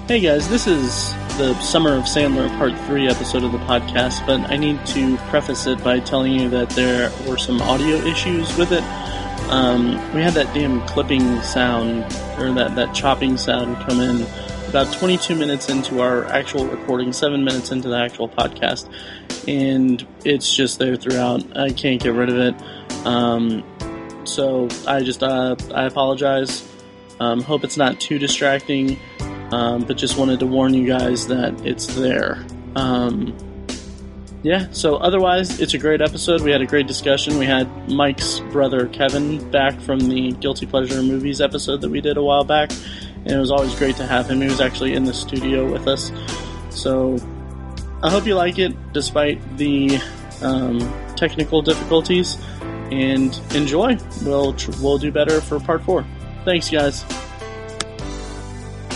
Hey guys, this is the Summer of Sandler Part 3 episode of the podcast, but I need to preface it by telling you that there were some audio issues with it. We had that damn clipping sound, or that chopping sound come in about 22 minutes into our actual recording, 7 minutes into the actual podcast, and it's just there throughout. I can't get rid of it. So I apologize. Hope it's not too distracting. But just wanted to warn you guys that it's there. So otherwise, it's a great episode. We had a great discussion. We had Mike's brother, Kevin, back from the Guilty Pleasure Movies episode that we did a while back, and it was always great to have him. He was actually in the studio with us. So I hope you like it, despite the technical difficulties, and enjoy. We'll do better for Part 4. Thanks, guys.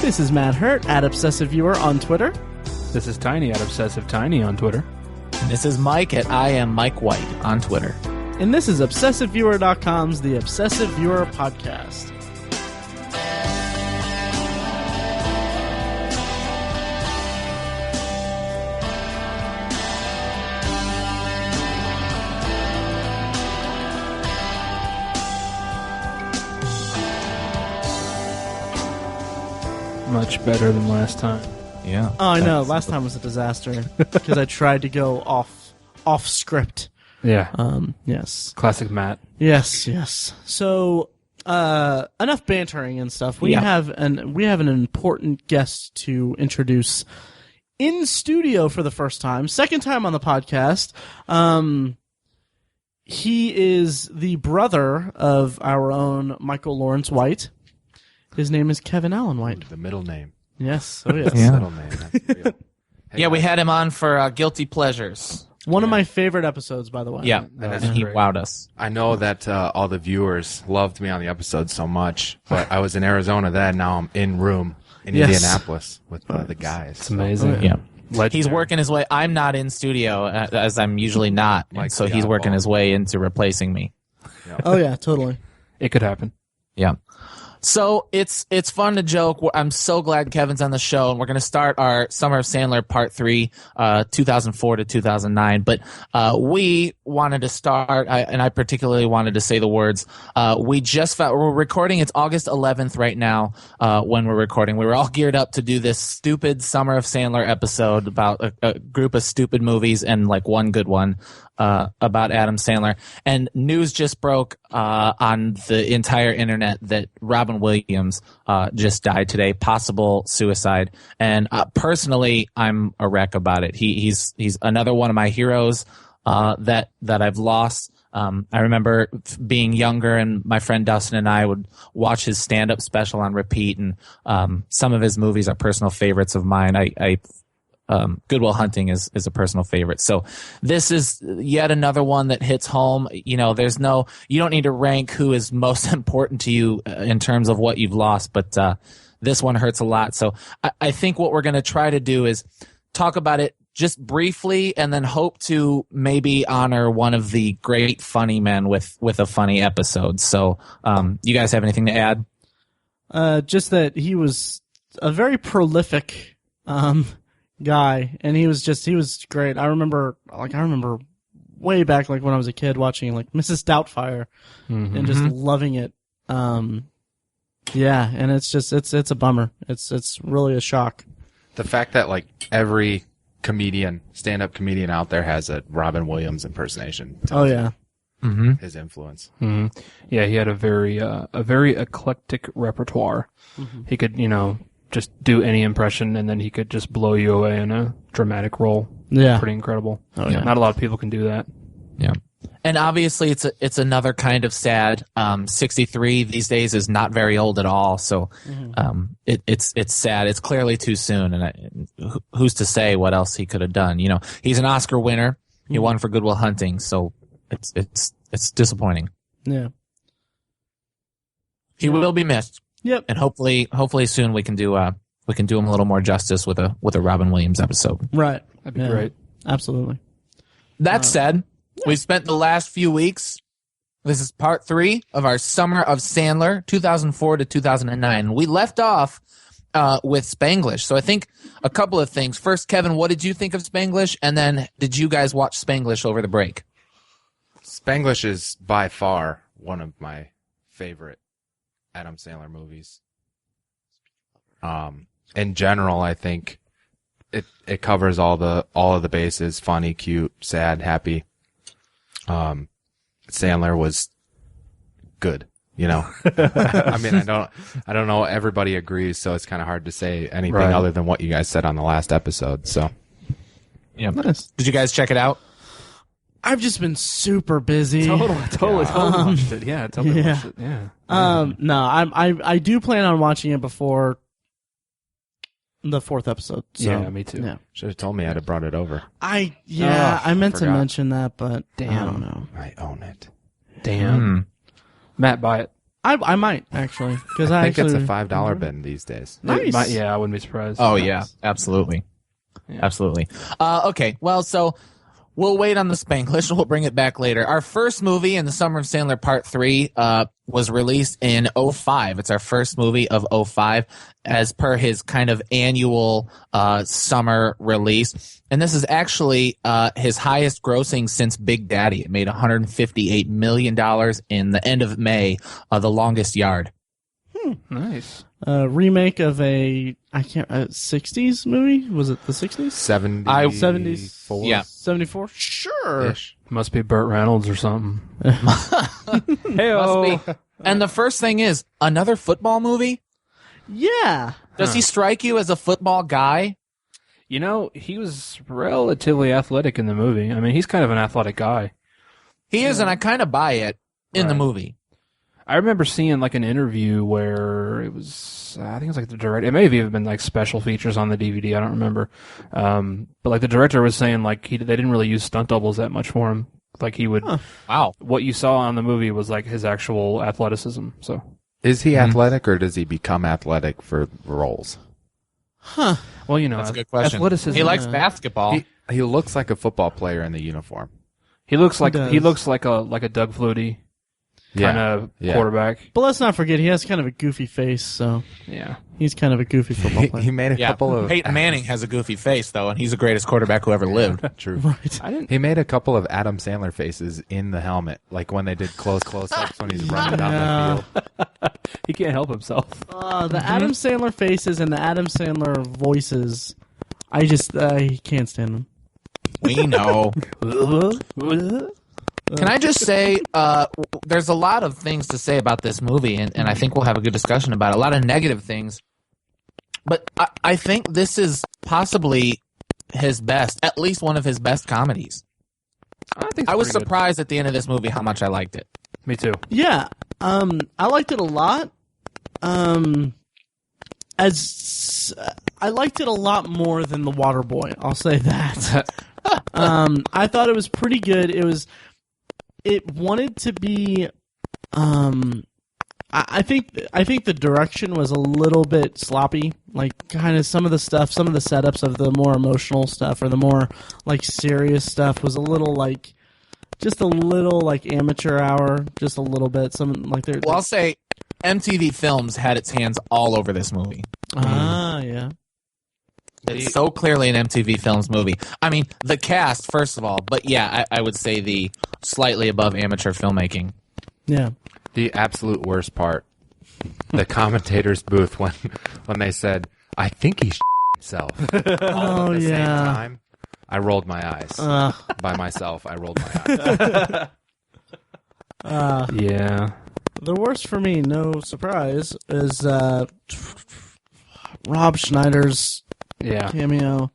This is Matt Hurt at Obsessive Viewer on Twitter. This is Tiny at Obsessive Tiny on Twitter. This is Mike at I am Mike White on Twitter. And this is ObsessiveViewer.com's The Obsessive Viewer Podcast. Much better than last time. Yeah. Oh, I know. Last time was a disaster because I tried to go off script. Yeah. Yes. Classic Matt. Yes. So, enough bantering and stuff. We have an important guest to introduce in studio for the first time, second time on the podcast. He is the brother of our own Michael Lawrence White. His name is Kevin Allen White. The middle name. Yes. Oh, yes. Yeah. Middle name. That's real. Hey, we had him on for Guilty Pleasures. One of my favorite episodes, by the way. Yeah, and he wowed us. I know that all the viewers loved me on the episode so much, but I was in Arizona then. Now I'm in Indianapolis with the guys. It's amazing. Oh, yeah. Legendary. He's working his way. I'm not in studio, as I'm usually not. Like so he's working ball. his way into replacing me. Oh, yeah, totally. It could happen. Yeah. So it's fun to joke. I'm so glad Kevin's on the show, and we're going to start our Summer of Sandler Part 3, 2004 to 2009. But we wanted to start, and I particularly wanted to say the words. We're recording. It's August 11th right now when we're recording. We were all geared up to do this stupid Summer of Sandler episode about a group of stupid movies and like one good one. About Adam Sandler, and news just broke on the entire internet that Robin Williams just died today, possible suicide. And personally, I'm a wreck about it. He's another one of my heroes that I've lost. I remember being younger, and my friend Dustin and I would watch his stand-up special on repeat, and some of his movies are personal favorites of mine. Good Will Hunting is a personal favorite. So this is yet another one that hits home. You know, you don't need to rank who is most important to you in terms of what you've lost, but this one hurts a lot. So I think what we're going to try to do is talk about it just briefly, and then hope to maybe honor one of the great funny men with a funny episode. So you guys have anything to add? Just that he was a very prolific guy, and he was great. I remember way back, like when I was a kid, watching like Mrs. Doubtfire, and just loving it. And it's a bummer. It's really a shock. The fact that like every stand-up comedian out there has a Robin Williams impersonation. Oh yeah. His influence. Mm-hmm. Yeah, he had a very eclectic repertoire. He could, just do any impression, and then he could just blow you away in a dramatic role. Yeah. Pretty incredible. Oh, yeah. Not a lot of people can do that. Yeah. And obviously it's another kind of sad. 63 these days is not very old at all. So, it's sad. It's clearly too soon. And who's to say what else he could have done? He's an Oscar winner. He won for Good Will Hunting. So it's disappointing. Yeah. He will be missed. Yep. And hopefully soon we can do him a little more justice with a Robin Williams episode. Right. That'd be great. Absolutely. That said, we've spent the last few weeks. This is part 3 of our Summer of Sandler, 2004 to 2009. We left off with Spanglish. So I think a couple of things. First, Kevin, what did you think of Spanglish? And then did you guys watch Spanglish over the break? Spanglish is by far one of my favorite Adam Sandler movies. In general, I think it covers all of the bases: funny, cute, sad, happy. Sandler was good, you know. I mean, I don't know. Everybody agrees, so it's kind of hard to say anything other than what you guys said on the last episode. So, yeah, Nice. did you guys check it out? I've just been super busy. Totally watched it. Yeah, totally watched it. Yeah. No, I do plan on watching it before the 4th episode. So, Yeah, me too. Yeah. should have told me I'd have brought it over. I Oh, meant to forgot. mention that, but I Damn. don't know. I own it. Damn. Matt, buy it. I might actually because I I think actually it's a $5 bin these days. Nice. Yeah, I wouldn't be surprised. Oh yeah, absolutely, absolutely. Okay, well, so we'll wait on the Spanglish. We'll bring it back later. Our first movie in the Summer of Sandler Part 3 was released in 2005. It's our first movie of 2005 as per his kind of annual summer release. And this is actually his highest grossing since Big Daddy. It made $158 million in the end of May, The Longest Yard. Nice. Remake of a 60s movie. Was it the 60s? 74? Yeah. 74. Sure. Ish. Must be Burt Reynolds or something. Must be. And the first thing is, another football movie? Yeah. Does he strike you as a football guy? You know, he was relatively athletic in the movie. I mean, he's kind of an athletic guy. He is, and I kind of buy it in the movie. I remember seeing like an interview where it was, I think it was like the director, it may have even been like special features on the DVD, I don't remember. But like the director was saying like they didn't really use stunt doubles that much for him. Like he would, Wow. what you saw on the movie was like his actual athleticism. So, Is he athletic or does he become athletic for roles? well, you know, That's a good question. athleticism. He likes basketball. He looks like a football player in the uniform. He looks like does. he looks like a Doug Flutie kind of quarterback. But let's not forget he has kind of a goofy face, so Yeah. he's kind of a goofy football player. He made a couple of Peyton Manning has a goofy face, though, and he's the greatest quarterback who ever lived. True. Right. I didn't. He made a couple of Adam Sandler faces in the helmet, like when they did close-ups when he's running down the field. He can't help himself. The Adam Sandler faces and the Adam Sandler voices, I just can't stand them. We know. Can I just say, there's a lot of things to say about this movie, and I think we'll have a good discussion about it. A lot of negative things. But I think this is possibly his best, at least one of his best comedies. I think I was pretty good. surprised at the end of this movie how much I liked it. Me too. Yeah, I liked it a lot. As I liked it a lot more than The Waterboy. I'll say that. I thought it was pretty good. It wanted to be. I think the direction was a little bit sloppy. Like kind of some of the setups of the more emotional stuff or the more like serious stuff was a little like. Just a little like amateur hour, just a little bit. Some like there. Well, I'll say MTV Films had its hands all over this movie. Yeah. It's so clearly an MTV Films movie. I mean, the cast, first of all, but yeah, I would say the slightly above amateur filmmaking. Yeah. The absolute worst part, the commentator's booth when they said, "I think he himself." Oh At the same yeah. time, I rolled my eyes by myself. I rolled my eyes. Yeah. The worst for me, no surprise, is Rob Schneider's Yeah. cameo.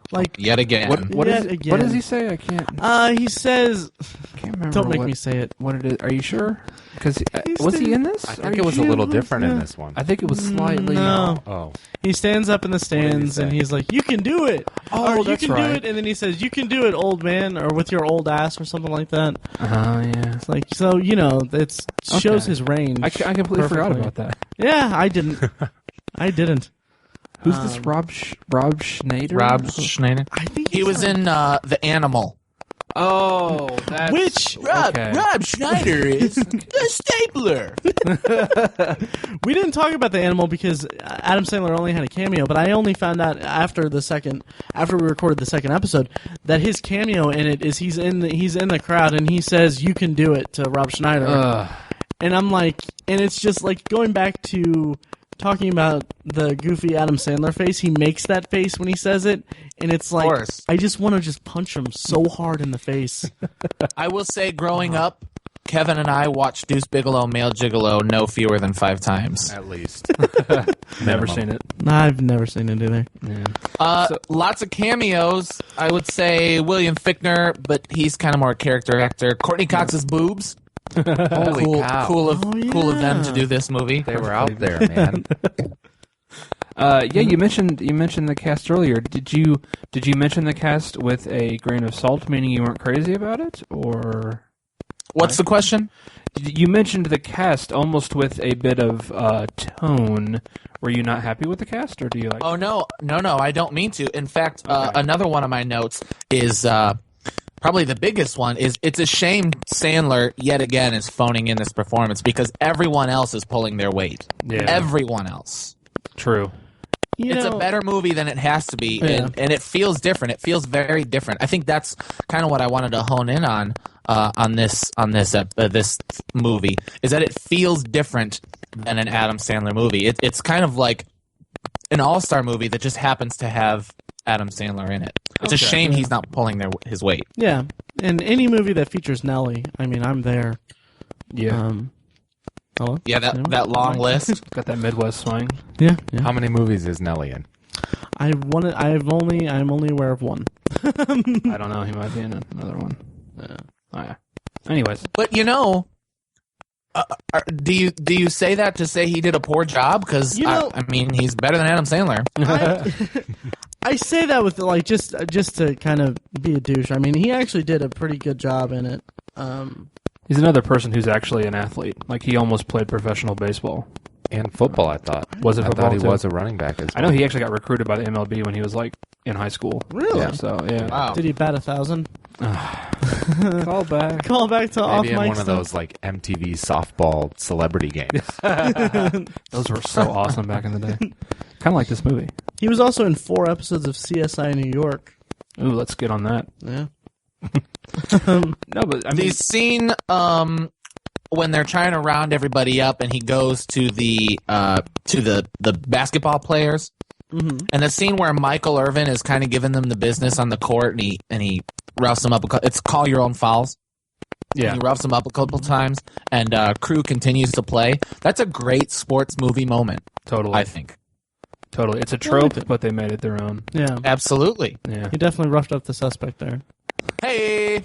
Like Yet again. What yet is again. what does he say? I can't. He says, Can't remember. "Don't make what, me say it." what it is. Are you sure? Because He was he said- in this? I Are think you it was a sure? little different in Yeah. this one. I think it was slightly. No. Oh, He stands up in the did he stands and say? he's like, "You can do it." Oh, or, that's you can right. do it, and then he says, "You can do it, old man," or with your old ass, or something like that. Oh yeah. It's like so, it shows Okay. his range. I completely forgot perfectly. about that. Yeah, I didn't. I didn't. Who's this? Rob Schneider? Rob Schneider. I think He was in The Animal. Oh, that's... Which Rob Schneider is the stapler. we didn't talk about the animal because Adam Sandler only had a cameo, but I only found out after we recorded the second episode that his cameo in it is he's in the crowd and he says "You can do it" to Rob Schneider, and I'm like, and it's just like going back to talking about the goofy Adam Sandler face. He makes that face when he says it, and it's like I just want to just punch him so hard in the face. I will say, growing up, Kevin and I watched Deuce Bigelow, Male Gigolo no fewer than 5 times. At least. Never seen it. I've never seen it either. Yeah. Lots of cameos. I would say William Fichtner, but he's kind of more a character actor. Courtney Cox's boobs. Holy cow. Cool of them to do this movie. They were out there, man. Yeah, you mentioned the cast earlier. Did you mention the cast with a grain of salt, meaning you weren't crazy about it, or What's the question? you mentioned the cast almost with a bit of tone? Were you not happy with the cast, or do you like? Oh no, I don't mean to. In fact, another one of my notes is probably the biggest one is it's a shame Sandler yet again is phoning in this performance because everyone else is pulling their weight. Yeah. Everyone else. True. It's a better movie than it has to be, and it feels different. It feels very different. I think that's kind of what I wanted to hone in on this movie is that it feels different than an Adam Sandler movie. It's kind of like an all-star movie that just happens to have Adam Sandler in it. It's a shame he's not pulling his weight. Yeah, and any movie that features Nelly, I mean, I'm there. Yeah. Hello? Yeah, that long list. Got that Midwest swing. Yeah. How many movies is Nelly in? I'm only aware of one. I don't know. He might be in another one. Oh yeah. Anyways, but do you say that to say he did a poor job? Because I mean, he's better than Adam Sandler. I say that with like just to kind of be a douche. I mean, he actually did a pretty good job in it. he's another person who's actually an athlete. Like he almost played professional baseball And football, I thought. Was it I football thought he too? was a running back as well. I know he actually got recruited by the MLB when he was like in high school. Really? Yeah. So yeah. Wow. Did he bat 1,000? Call back. Call back to off Maybe in mic one of stuff. those like MTV softball celebrity games. Those were so awesome back in the day. Kind of like this movie. He was also in 4 episodes of CSI New York. Ooh, let's get on that. Yeah. No, but I mean, The scene when they're trying to round everybody up, and he goes to the basketball players, and the scene where Michael Irvin is kind of giving them the business on the court, and he roughs them up. It's call your own fouls. yeah, He roughs them up a couple times, and crew continues to play. That's a great sports movie moment, totally. I think. Totally. It's a trope, but they made it their own. Yeah. Absolutely. Yeah. He definitely roughed up the suspect there. Hey.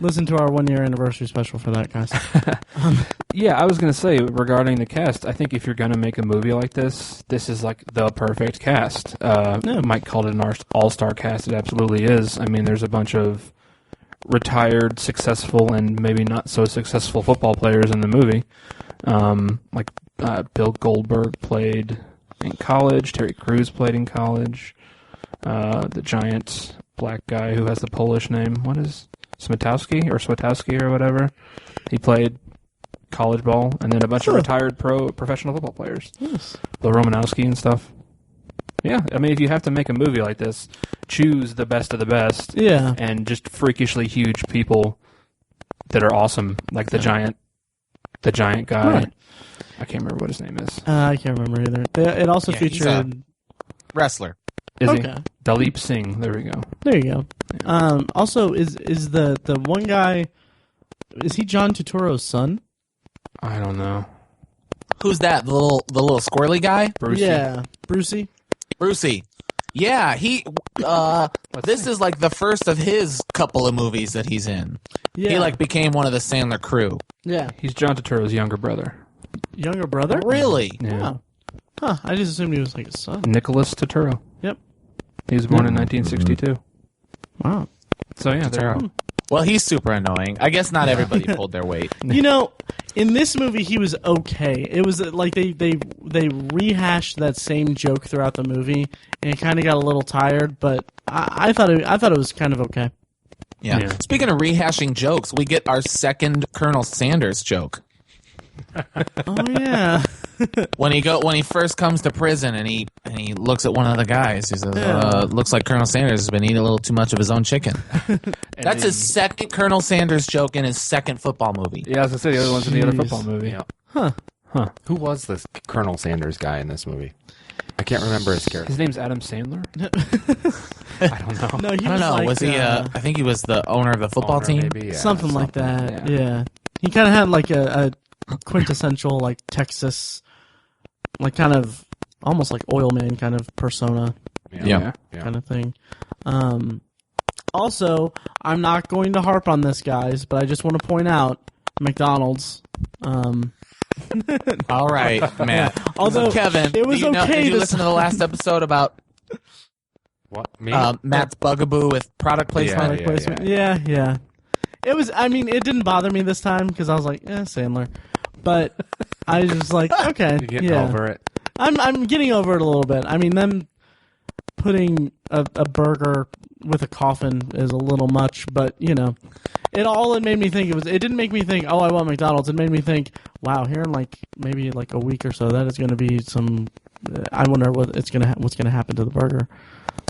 Listen to our 1-year anniversary special for that, guys. Yeah, I was going to say, regarding the cast, I think if you're going to make a movie like this is like the perfect cast. Mike called it an all-star cast. It absolutely is. I mean, there's a bunch of retired, successful, and maybe not so successful football players in the movie. Like Bill Goldberg played in college. Terry Crews played in college. The giant black guy who has the Polish name. What is Swatowski or whatever. He played college ball, and then a bunch of retired professional football players. Yes. Bill Romanowski and stuff. Yeah, I mean, if you have to make a movie like this, choose the best of the best. Yeah. And just freakishly huge people that are awesome, like the giant guy. Right. I can't remember what his name is. I can't remember either. It also Yeah, he's featured... Wrestler. Is he? Okay. Dalip Singh. There we go. There you go. Also, is the one guy... Is he John Turturro's son? I don't know. Who's that? The little squirrely guy? Brucey. Yeah. Brucey? Brucey. Yeah, he. This is like the first of his couple of movies that he's in. Yeah. He like became one of the Sandler crew. Yeah. He's John Turturro's younger brother. Younger brother? Really? Yeah. Oh. Huh. I just assumed he was like his son. Nicholas Turturro. Yep. He was born in 1962. Wow. So yeah, there. Well, he's super annoying. I guess not everybody pulled their weight. You know, in this movie, he was okay. It was like they rehashed that same joke throughout the movie, and it kind of got a little tired. But I thought it was kind of okay. Yeah. Speaking of rehashing jokes, we get our second Colonel Sanders joke. Oh yeah. When he first comes to prison and he looks at one of the guys, he says, "Looks like Colonel Sanders has been eating a little too much of his own chicken." That's his second Colonel Sanders joke in his second football movie. Yeah, I was gonna say the other one's in the other football movie. Yeah. Huh. Who was this Colonel Sanders guy in this movie? I can't remember his character. His name's Adam Sandler. I don't know. No, I don't know. like, Was he? I think he was the owner of the football team. Maybe, yeah, something like that. yeah. Yeah. He kind of had like a quintessential like Texas, like kind of almost like oil man kind of persona Yeah. kind of thing. Also, I'm not going to harp on this, guys, but I just want to point out McDonald's. All right, Matt. Although Kevin, it was did you listen to the last episode about What? Me? Matt's bugaboo with product placement? Yeah. It was. I mean, it didn't bother me this time because I was like, Sandler. But I was just like, okay, You're getting over it. I'm getting over it a little bit. I mean, them putting a burger with a coffin is a little much, but it made me think it didn't make me think, oh, I want McDonald's. It made me think, wow, here in maybe a week or so, that is going to be some. I wonder what's going to happen to the burger.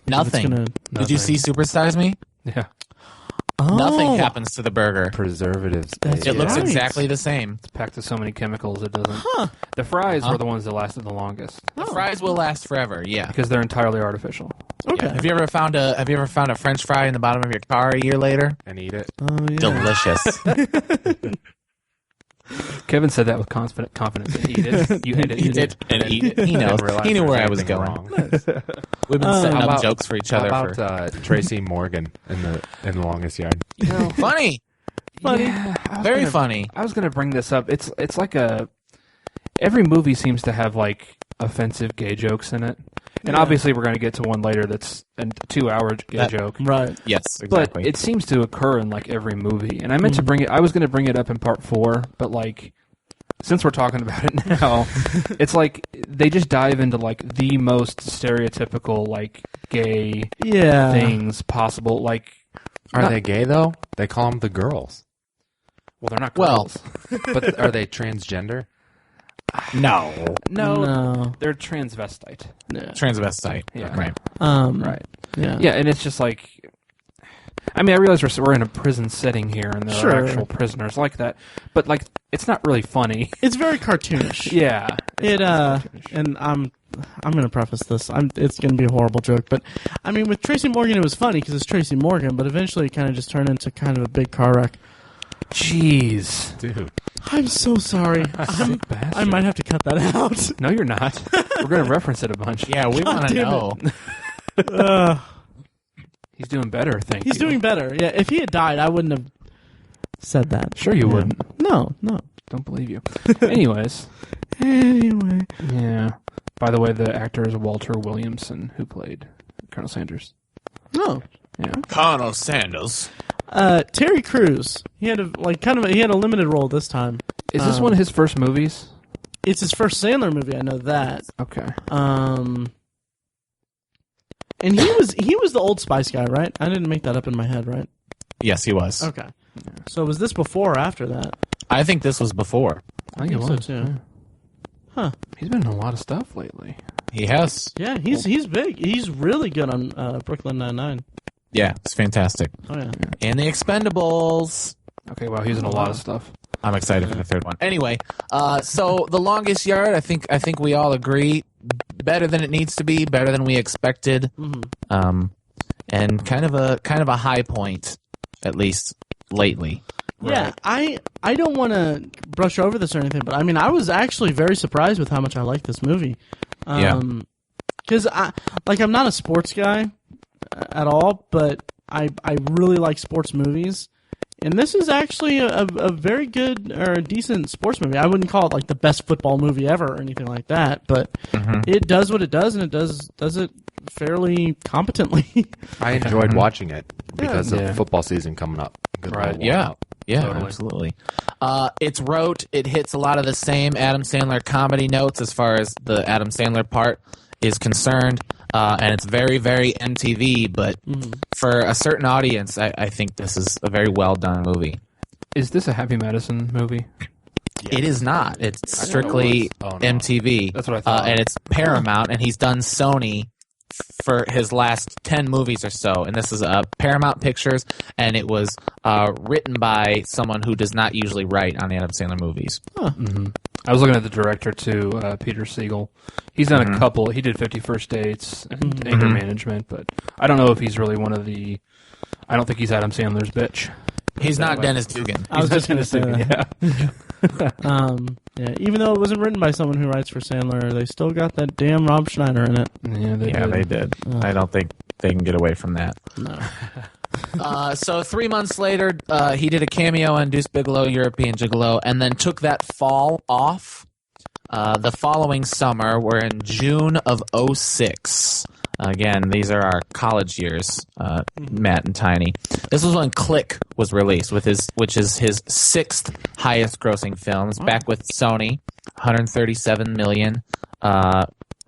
Nothing. Did you see Super Size Me? Yeah. Oh, Nothing happens to the burger. Preservatives. That's It looks right. exactly the same. It's packed with so many chemicals it doesn't. The fries were the ones that lasted the longest The fries will last forever. Yeah. because they're entirely artificial. Okay. Have you ever found a French fry in the bottom of your car a year later? And eat it. Oh yeah. Delicious. Kevin said that with confidence. Eat it. You ate it. Eat it and eat it. He knows. He knew where I was going. We've been setting up jokes for each other. How about Tracy Morgan in the Longest Yard? Funny. Yeah, Very funny. I was going to bring this up. It's like every movie seems to have like offensive gay jokes in it. And obviously we're going to get to one later that's a 2-hour gay joke. Right. Yes, exactly. But it seems to occur in like every movie. And I meant to bring it, I was going to bring it up in part 4, but like, since we're talking about it now, it's like they just dive into like the most stereotypical like gay things possible. Like, Are they gay though? They call them the girls. well, they're not girls. But are they transgender? No. No, they're transvestite. Yeah. Transvestite. Yeah. Right. Right. Yeah. Yeah, and it's just like, I mean, I realize we're in a prison setting here, and there are actual prisoners like that, but like, it's not really funny. It's very cartoonish. Yeah. And I'm going to preface this. It's going to be a horrible joke, but I mean, with Tracy Morgan, it was funny because it's Tracy Morgan, but eventually it kind of just turned into kind of a big car wreck. Jeez. Dude. I'm so sorry. Sick bastard. I might have to cut that out. No, you're not. We're going to reference it a bunch. Yeah, we want to damn know. He's doing better, thank you. He's doing better. Yeah, if he had died, I wouldn't have said that. Sure you wouldn't. No. Don't believe you. Anyways. Anyway. Yeah. By the way, the actor is Walter Williamson, who played Colonel Sanders. No. Yeah. Colonel Sanders. Terry Crews. He had a limited role this time. Is this one of his first movies? It's his first Sandler movie. I know that. Okay. And he was the Old Spice guy, right? I didn't make that up in my head, right? Yes, he was. Okay. So was this before or after that? I think this was before. I think it so was. too. Yeah. Huh. He's been in a lot of stuff lately. He has. Yeah, he's big. He's really good on Brooklyn Nine-Nine. Yeah, it's fantastic. Oh yeah. And The Expendables. Okay, wow, he's in a lot of stuff. I'm excited for the third one. Anyway, so The Longest Yard, I think we all agree, better than it needs to be, better than we expected, and kind of a high point, at least lately. Yeah, I don't want to brush over this or anything, but I mean, I was actually very surprised with how much I liked this movie. Because I'm not a sports guy at all, but I really like sports movies. And this is actually a very good or a decent sports movie. I wouldn't call it like the best football movie ever or anything like that, but it does what it does, and it does it fairly competently. I enjoyed watching it because of football season coming up. Good Right. little Yeah. warm-up. Yeah, Totally. absolutely. It's rote. It hits a lot of the same Adam Sandler comedy notes as far as the Adam Sandler part is concerned. and it's very, very MTV. But for a certain audience, I think this is a very well done movie. Is this a Happy Madison movie? It is not. It's strictly MTV. That's what I thought. And it's Paramount, and he's done Sony for his last 10 movies or so. And this is Paramount Pictures, and it was written by someone who does not usually write on Adam Sandler movies. Huh. I was looking at the director, too, Peter Siegel. He's done a couple. He did 51st Dates and Anger Management, but I don't know if he's really one of the... I don't think he's Adam Sandler's bitch. He's not Dennis Dugan. I was just going to say that. Yeah. Even though it wasn't written by someone who writes for Sandler, they still got that damn Rob Schneider in it. Yeah, they did. I don't think they can get away from that. No. So 3 months later, he did a cameo on Deuce Bigalow, European Gigolo, and then took that fall off. The following summer, we're in June of 2006. Again, these are our college years, Matt and Tiny. This was when Click was released, which is his 6th highest grossing film. It's back with Sony, $137 million,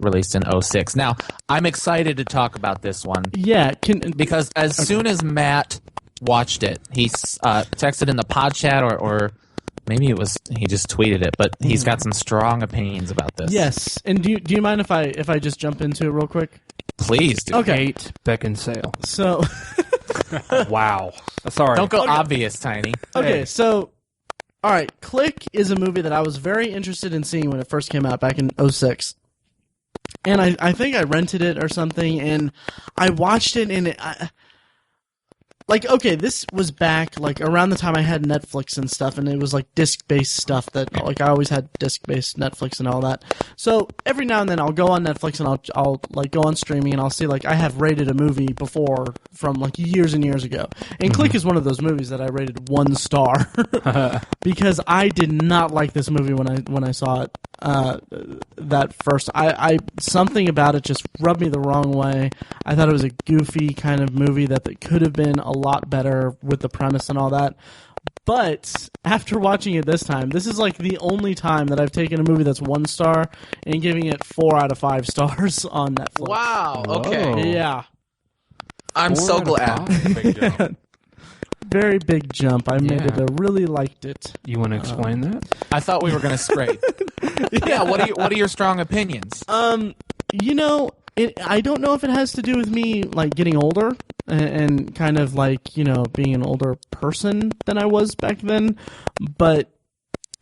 released in 2006. Now, I'm excited to talk about this one. Yeah, because as soon as Matt watched it, he texted in the pod chat or maybe it was he just tweeted it, but he's got some strong opinions about this. Yes, and do you mind if I just jump into it real quick? Please do. Okay. Kate Beckinsale. So, Wow. Sorry. Don't go obvious, Tiny. okay, so, all right, Click is a movie that I was very interested in seeing when it first came out back in 2006. And I think I rented it or something, and I watched it, and this was back, around the time I had Netflix and stuff, and it was, disc-based stuff that, I always had disc-based Netflix and all that. So, every now and then I'll go on Netflix and I'll go on streaming and I'll see, I have rated a movie before from, years and years ago. And Click is one of those movies that I rated 1 star. Because I did not like this movie when I saw it. That first, something about it just rubbed me the wrong way. I thought it was a goofy kind of movie that could have been a lot better with the premise and all that. But after watching it this time, this is the only time that I've taken a movie that's 1 star and giving it 4 out of 5 stars on Netflix. Wow. Okay. Yeah. I'm so glad. Very big jump. I made it. I really liked it. You want to explain that? I thought we were going to scrape. Yeah. What are your strong opinions? I don't know if it has to do with me getting older and kind of being an older person than I was back then, but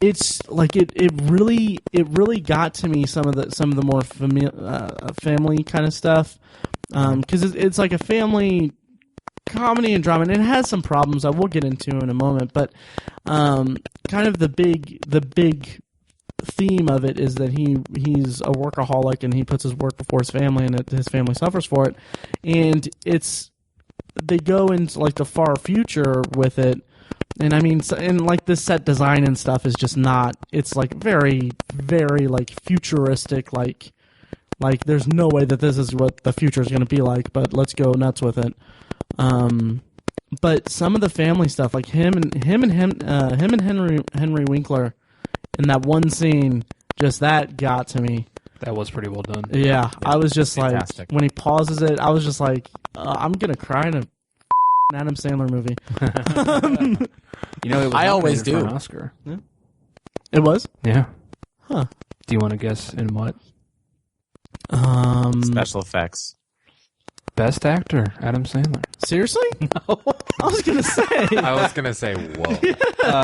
it's it really got to me some of the more family kind of stuff, because it's like a family comedy and drama, and it has some problems I will get into in a moment, but kind of the big theme of it is that he's a workaholic and he puts his work before his family, and his family suffers for it. And they go into the far future with it, and I mean, and the set design and stuff is just not. It's very, very futuristic. There's no way that this is what the future is going to be like, but let's go nuts with it. But some of the family stuff, him and Henry Winkler. In that one scene, just that got to me. That was pretty well done. Yeah, I was just fantastic. when he pauses it, I was just I'm gonna cry in a Adam Sandler movie. It was I always nominated do. for an Oscar. Yeah. It was? Yeah. Huh. Do you want to guess in what? Special effects. Best actor, Adam Sandler. Seriously? No. I was gonna say. I was gonna say, whoa.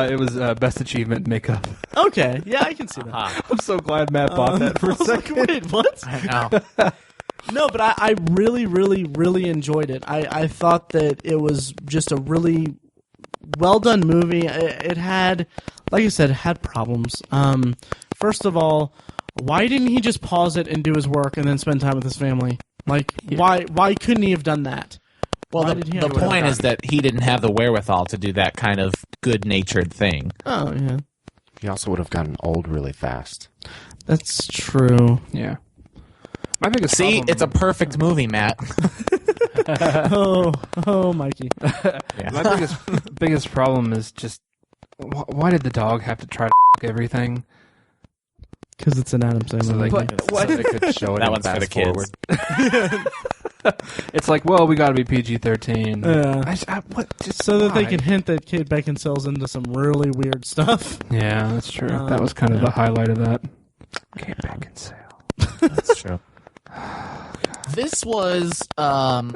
It was best achievement makeup. Okay, yeah, I can see that. I'm so glad Matt bought that for a second. Wait, what? I know. No, but I really, really, really enjoyed it. I thought that it was just a really well done movie. It had, like I said, it had problems. First of all, why didn't he just pause it and do his work and then spend time with his family? Why couldn't he have done that? Well, the point is that he didn't have the wherewithal to do that kind of good-natured thing. Oh, yeah. He also would have gotten old really fast. That's true. Yeah. My biggest See, problem, it's a perfect movie, Matt. oh, Mikey. Yeah. My biggest problem is just why did the dog have to try to everything? Because it's an Adam Sandler So they, movie. so they could show it That in one's for the fast kids. forward. It's like, well, we got to be PG-13. Yeah. So that they can hint that Kate Beckinsale's into some really weird stuff. Yeah, that's true. That was kind of the highlight of that. Kate Beckinsale. That's true. This was, I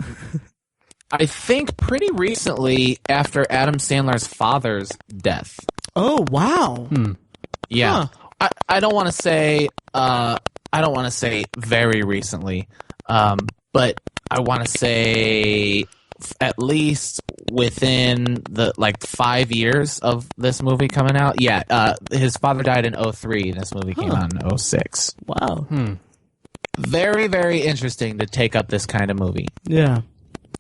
think, pretty recently after Adam Sandler's father's death. Oh, wow. Yeah, Huh. I don't want to say very recently, but I want to say at least within the 5 years of this movie coming out. Yeah, his father died in 2003, and this movie came out in 2006. Wow. Very, very interesting to take up this kind of movie. Yeah.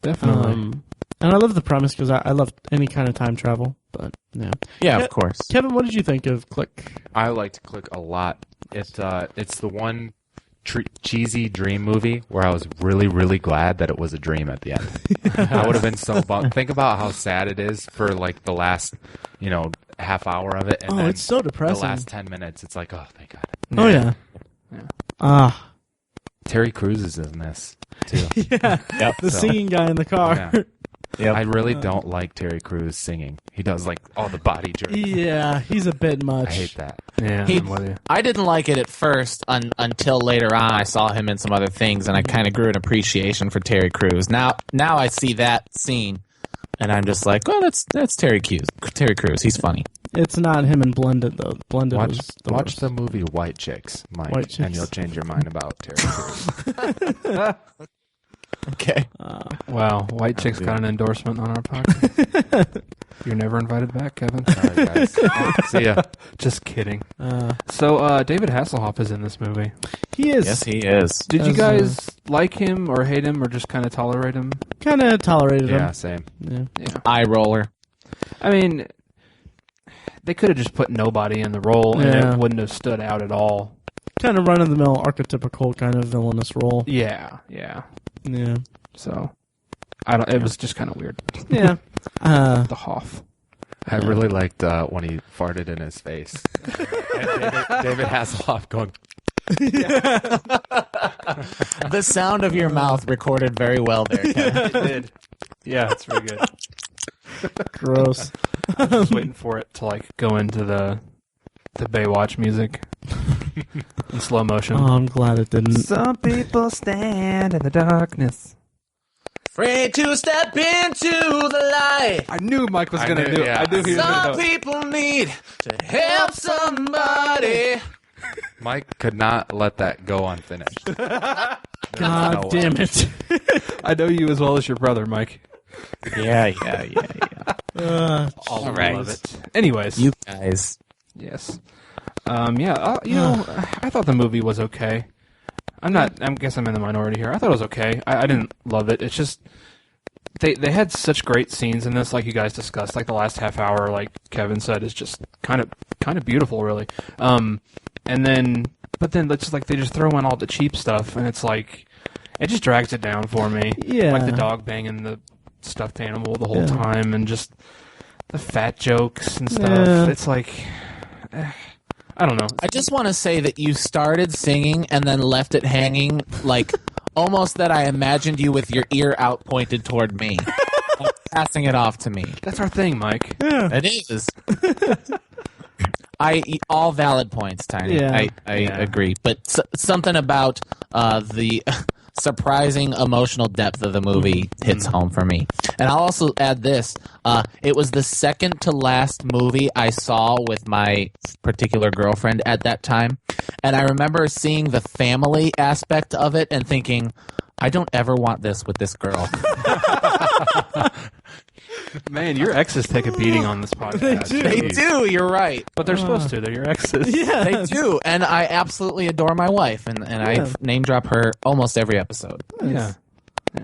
Definitely. And I love the premise because I love any kind of time travel. But yeah. Yeah, of course. Kevin, what did you think of Click? I liked Click a lot. It's the one cheesy dream movie where I was really, really glad that it was a dream at the end. I would have been so bummed. Think about how sad it is for the last, half hour of it. And then it's so depressing. The last 10 minutes, it's like, oh, thank God. Oh, yeah. Terry Crews is in this, too. Yeah. Yep. The singing guy in the car. Yeah. I really don't like Terry Crews singing. He does all the body jerks. Yeah, he's a bit much. I hate that. Yeah, I'm with you. I didn't like it at first until later on. I saw him in some other things, and I kind of grew an appreciation for Terry Crews. Now I see that scene, and I'm just like, well, that's Terry Crews. Terry Crews, he's funny. It's not him and Blended, though. Blended Watch was the watch worst. the movie White Chicks, Mike, White Chicks. and you'll change your mind about Terry Crews. Okay. Wow, White Chick's got an endorsement on our podcast. You're never invited back, Kevin. Sorry, guys. See ya. Just kidding. So, David Hasselhoff is in this movie. He is. Yes, he is. Did you guys like him or hate him or just kind of tolerate him? Kind of tolerated Yeah, him. same. Yeah. Eye roller. I mean, they could have just put nobody in the role and Yeah. it wouldn't have stood out at all. Kind of run-of-the-mill, archetypical kind of villainous role. Yeah. Yeah. So, it was just kind of weird. Yeah. The Hoff. I really liked when he farted in his face. And David Hasselhoff going, The sound of your mouth recorded very well there, Kevin. It did. Yeah, it's pretty good. Gross. I was just waiting for it to go into the Baywatch music in slow motion. Oh, I'm glad it didn't. Some people stand in the darkness. Afraid to step into the light. I knew Mike was going to knew- do it. yeah. I knew he was Some going to do it. people need to help somebody. Mike could not let that go unfinished. God No damn it. I know you as well as your brother, Mike. Yeah. All right. of it. Anyways. You guys. Yes. I thought the movie was okay. I guess I'm in the minority here. I thought it was okay. I didn't love it. It's just they had such great scenes in this, like you guys discussed. Like the last half hour, like Kevin said, is just kind of beautiful, really. But then it's just they just throw in all the cheap stuff, and it's like it just drags it down for me. Yeah. Like the dog banging the stuffed animal the whole time, and just the fat jokes and stuff. Yeah. It's like. I don't know. I just want to say that you started singing and then left it hanging, almost that I imagined you with your ear out pointed toward me, passing it off to me. That's our thing, Mike. It is. All valid points, Tiny. Yeah. I agree, but something about the surprising emotional depth of the movie hits home for me. And I'll also add this. It was the second to last movie I saw with my particular girlfriend at that time. And I remember seeing the family aspect of it and thinking, I don't ever want this with this girl. Man, your exes take a beating on this podcast. They do, you're right. But they're supposed to. They're your exes. Yeah. They do. And I absolutely adore my wife. And I name drop her almost every episode. Yeah.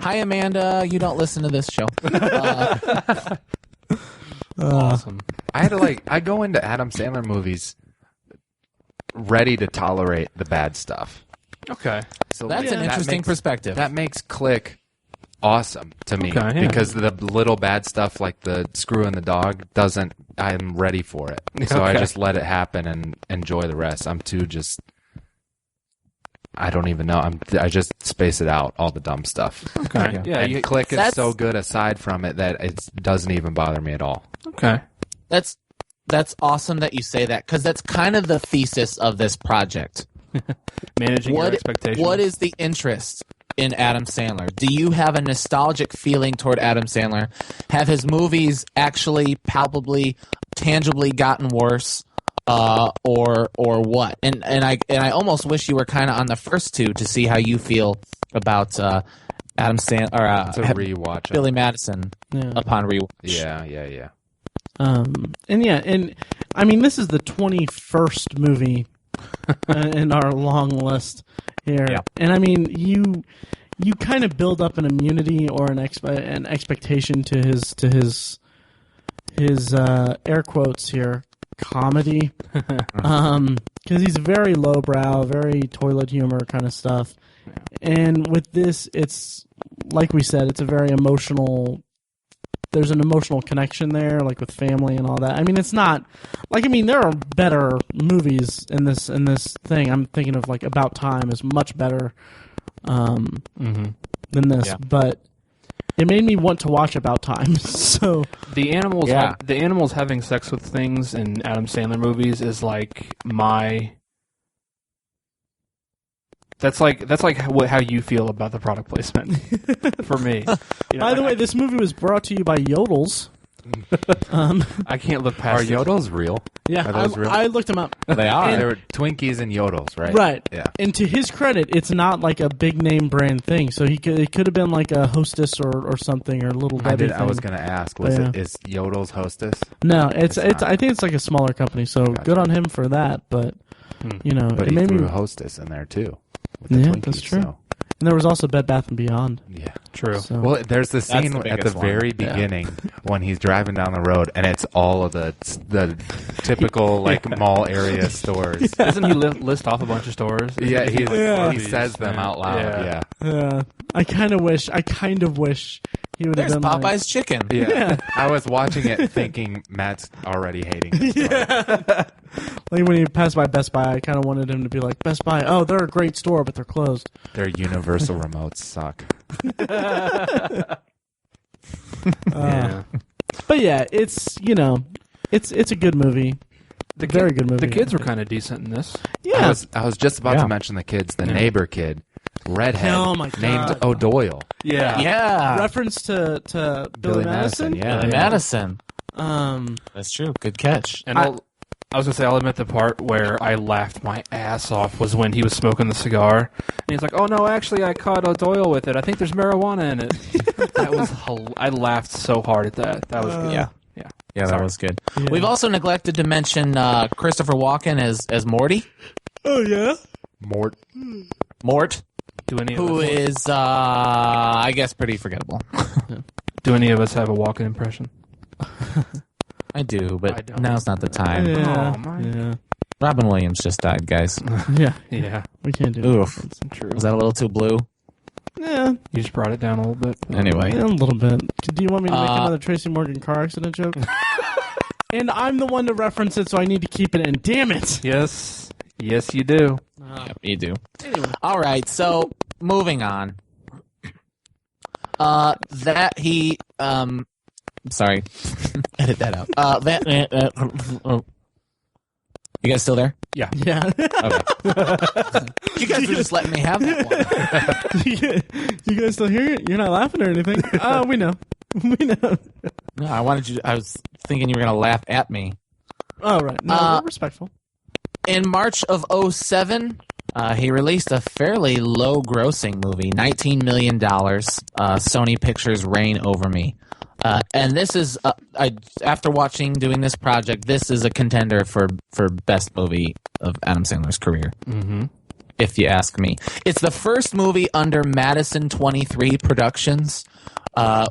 Hi, Amanda. You don't listen to this show. Awesome. I go into Adam Sandler movies ready to tolerate the bad stuff. Okay. So That's an interesting perspective. That makes Click awesome to me Okay, yeah. because the little bad stuff like the screw and the dog I'm ready for it. So I Okay. just let it happen and enjoy the rest. I'm too just I don't even know. I just space it out, all the dumb stuff. Okay. Yeah. And Click is so good aside from it that it doesn't even bother me at all. Okay. That's awesome that you say that, because that's kind of the thesis of this project. Managing your expectations. What is the interest in Adam Sandler? Do you have a nostalgic feeling toward Adam Sandler? Have his movies actually palpably, tangibly gotten worse? Or what? And I almost wish you were kind of on the first two to see how you feel about Adam Sandler or It's a rewatch. Billy Madison upon rewatch. Yeah. And I mean, this is the 21st movie in our long list here, and I mean, you kind of build up an immunity or an expectation to his air quotes here. Comedy, because he's very lowbrow, very toilet humor kind of stuff. And with this, it's like we said, it's a very emotional. There's an emotional connection there, like with family and all that. I mean, it's not like, I mean, there are better movies in this thing. I'm thinking of like About Time is much better than this, but it made me want to watch About Time. So the animals having sex with things in Adam Sandler movies is like my. That's like how you feel about the product placement for me. By the way, this movie was brought to you by Yodels. I can't look past. Are Yodels real? Yeah, Are those real? I looked them up. They are. They were Twinkies and Yodels, right? Right. Yeah. And to his credit, it's not like a big name brand thing. So it could have been like a Hostess or something, or Little Debbie thing. I was going to ask, is Yodels Hostess? No, it's I think it's like a smaller company. So good on him for that. But you know, but it he made threw me. a Hostess in there too. With the Twinkies, that's true. So. And there was also Bed Bath & Beyond. Yeah, true. So. Well, there's the scene the at the very beginning when he's driving down the road, and it's all of the typical like mall area stores. Doesn't he list off a bunch of stores? Yeah, he Arby's, says them out loud. Yeah. I kind of wish he would have There's been Popeye's like, chicken. Yeah. I was watching it thinking Matt's already hating this story. Like when he passed by Best Buy, I kind of wanted him to be like, Best Buy, oh, they're a great store, but they're closed. Their universal remotes suck. But yeah, it's it's a good movie. Very good movie. The kids were kind of decent in this. Yeah. I was just about to mention the kids. The neighbor kid, redhead, Oh my God. named O'Doyle. Yeah. Reference to Billy Madison. Yeah. Billy Madison. Um, That's true. Good catch. And I was going to say, I'll admit the part where I laughed my ass off was when he was smoking the cigar. And he's like, oh, no, actually, I caught O'Doyle with it. I think there's marijuana in it. That was I laughed so hard at that. That was good. Yeah, that was good. Yeah. We've also neglected to mention Christopher Walken as Morty. Oh yeah, Mort. Who is, I guess, pretty forgettable. Do any of us have a Walken impression? I do, but I don't. now's not the time. yeah, Oh, my. yeah, Robin Williams just died, guys. yeah. Yeah, We can't do it. Oof. that's true. Was that a little too blue? Yeah, You just brought it down a little bit. Anyway. a little bit. Do you want me to make another Tracy Morgan car accident joke? And I'm the one to reference it, so I need to keep it in. Damn it! Yes, you do. Yep, you do. Anyway. All right, so moving on. Sorry. Edit that out. You guys still there? Yeah. Yeah. Okay. You guys were just letting me have that one. You guys still hear it? You're not laughing or anything? We know. We know. No, I was thinking you were going to laugh at me. Oh, right. No, we're respectful. In March of 2007, he released a fairly low-grossing movie, $19 million, Sony Pictures' Reign Over Me. And this is, after doing this project, this is a contender for best movie of Adam Sandler's career, if you ask me. It's the first movie under Madison 23 Productions,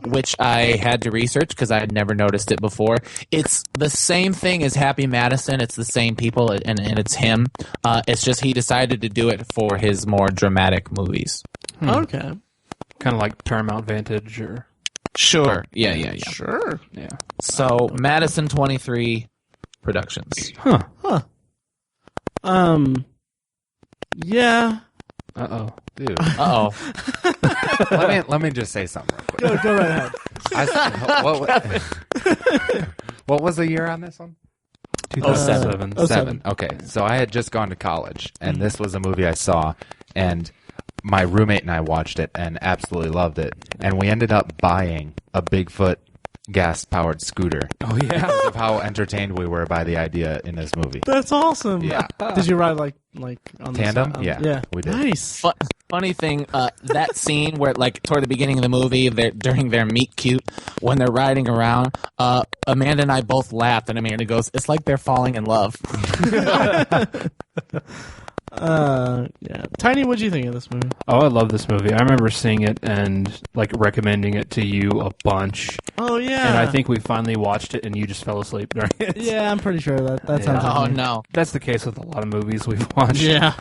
which I had to research because I had never noticed it before. It's the same thing as Happy Madison. It's the same people, and it's him. It's just he decided to do it for his more dramatic movies. Okay. Kind of like Paramount Vantage or... Sure. Yeah. Sure. Yeah. So, Madison 23 Productions. Huh. Yeah. Uh-oh. Dude. Uh-oh. let me just say something real quick. Go right ahead. What was the year on this one? 2007. 7. Okay, so I had just gone to college, and this was a movie I saw, and my roommate and I watched it and absolutely loved it. And we ended up buying a Bigfoot gas-powered scooter. Oh, yeah. Because of how entertained we were by the idea in this movie. That's awesome. Yeah. Did you ride like on Tandem? the side? Yeah, we did. Nice. Funny thing, that scene where, like, toward the beginning of the movie, during their meet cute, when they're riding around, Amanda and I both laughed, and Amanda goes, "It's like they're falling in love." Yeah. Tiny, what'd you think of this movie? Oh, I love this movie. I remember seeing it and like recommending it to you a bunch. Oh yeah. And I think we finally watched it and you just fell asleep during it. Yeah, I'm pretty sure that sounds. Oh, like me. no. That's the case with a lot of movies we've watched. Yeah.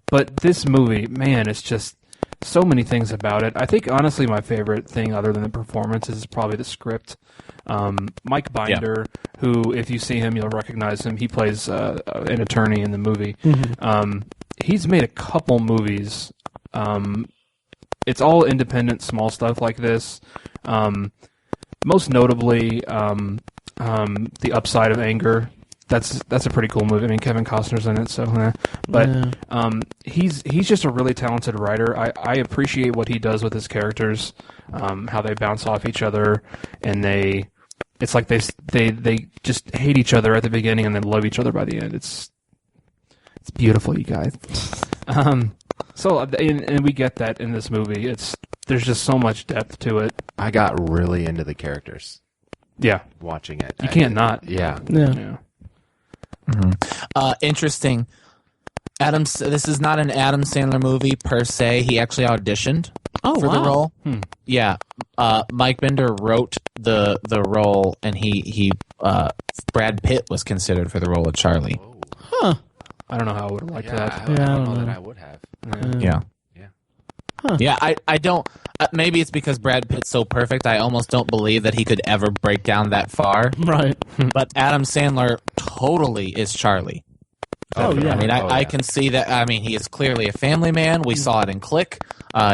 But this movie, man, it's just so many things about it. I think honestly my favorite thing other than the performance is probably the script. Mike Binder, who, if you see him, you'll recognize him. He plays an attorney in the movie. Mm-hmm. He's made a couple movies. It's all independent, small stuff like this. Most notably, The Upside of Anger. That's a pretty cool movie. I mean, Kevin Costner's in it, so. But he's just a really talented writer. I appreciate what he does with his characters, how they bounce off each other, and it's like they just hate each other at the beginning and then love each other by the end. It's beautiful, you guys. So and we get that in this movie. There's just so much depth to it. I got really into the characters. Yeah, watching it. You can't not. Yeah. Mm-hmm. Interesting. This is not an Adam Sandler movie per se. He actually auditioned for the role. Yeah. Mike Binder wrote the role, and Brad Pitt was considered for the role of Charlie. Huh. I don't know how I would have liked that. I don't know that I would have. Yeah. Huh. Yeah, I don't. Maybe it's because Brad Pitt's so perfect. I almost don't believe that he could ever break down that far. Right. But Adam Sandler totally is Charlie. Oh yeah. I mean, I can see that. I mean, he is clearly a family man. We saw it in Click.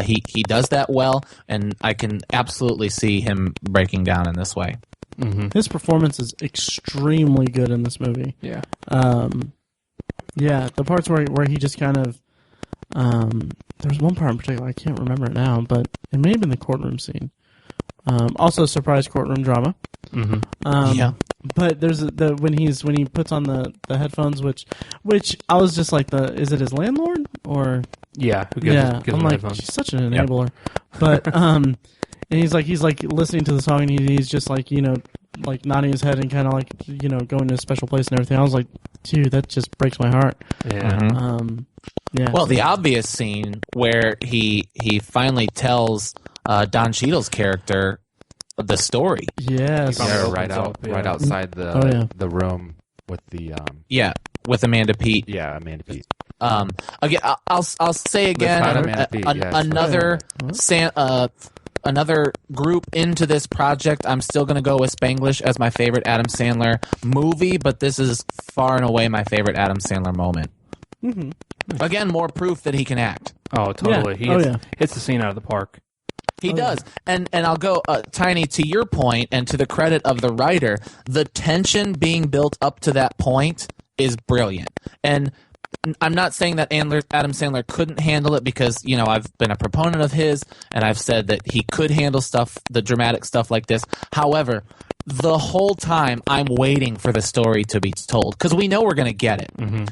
He does that well, and I can absolutely see him breaking down in this way. Mm-hmm. His performance is extremely good in this movie. Yeah. Yeah, the parts where he just kind of. There's one part in particular, I can't remember it now, but it may have been the courtroom scene. Also, surprise courtroom drama. Mm-hmm. Yeah. But there's when he puts on the headphones, which I was just like, is it his landlord or? Yeah. Who gives I'm him like, headphones? she's such an enabler. But and he's like listening to the song, and he's just like, like nodding his head and kind of like, going to a special place and everything. I was like, dude, that just breaks my heart. Yeah. Mm-hmm. Yeah. Well, the obvious scene where he finally tells Don Cheadle's character the story. Yes. Yeah, Opens right up, outside the room with the with Amanda Peet. Yeah, Amanda Peet. Again, I'll say again, Not Amanda Peet, another group into this project. I'm still going to go with Spanglish as my favorite Adam Sandler movie, but this is far and away my favorite Adam Sandler moment. Mm-hmm. Again, more proof that he can act. Oh, totally. Yeah. He hits the scene out of the park. He does. And I'll go, Tiny, to your point and to the credit of the writer, the tension being built up to that point is brilliant. And I'm not saying that Adam Sandler couldn't handle it because, I've been a proponent of his, and I've said that he could handle the dramatic stuff like this. However, the whole time I'm waiting for the story to be told because we know we're going to get it. Mm-hmm.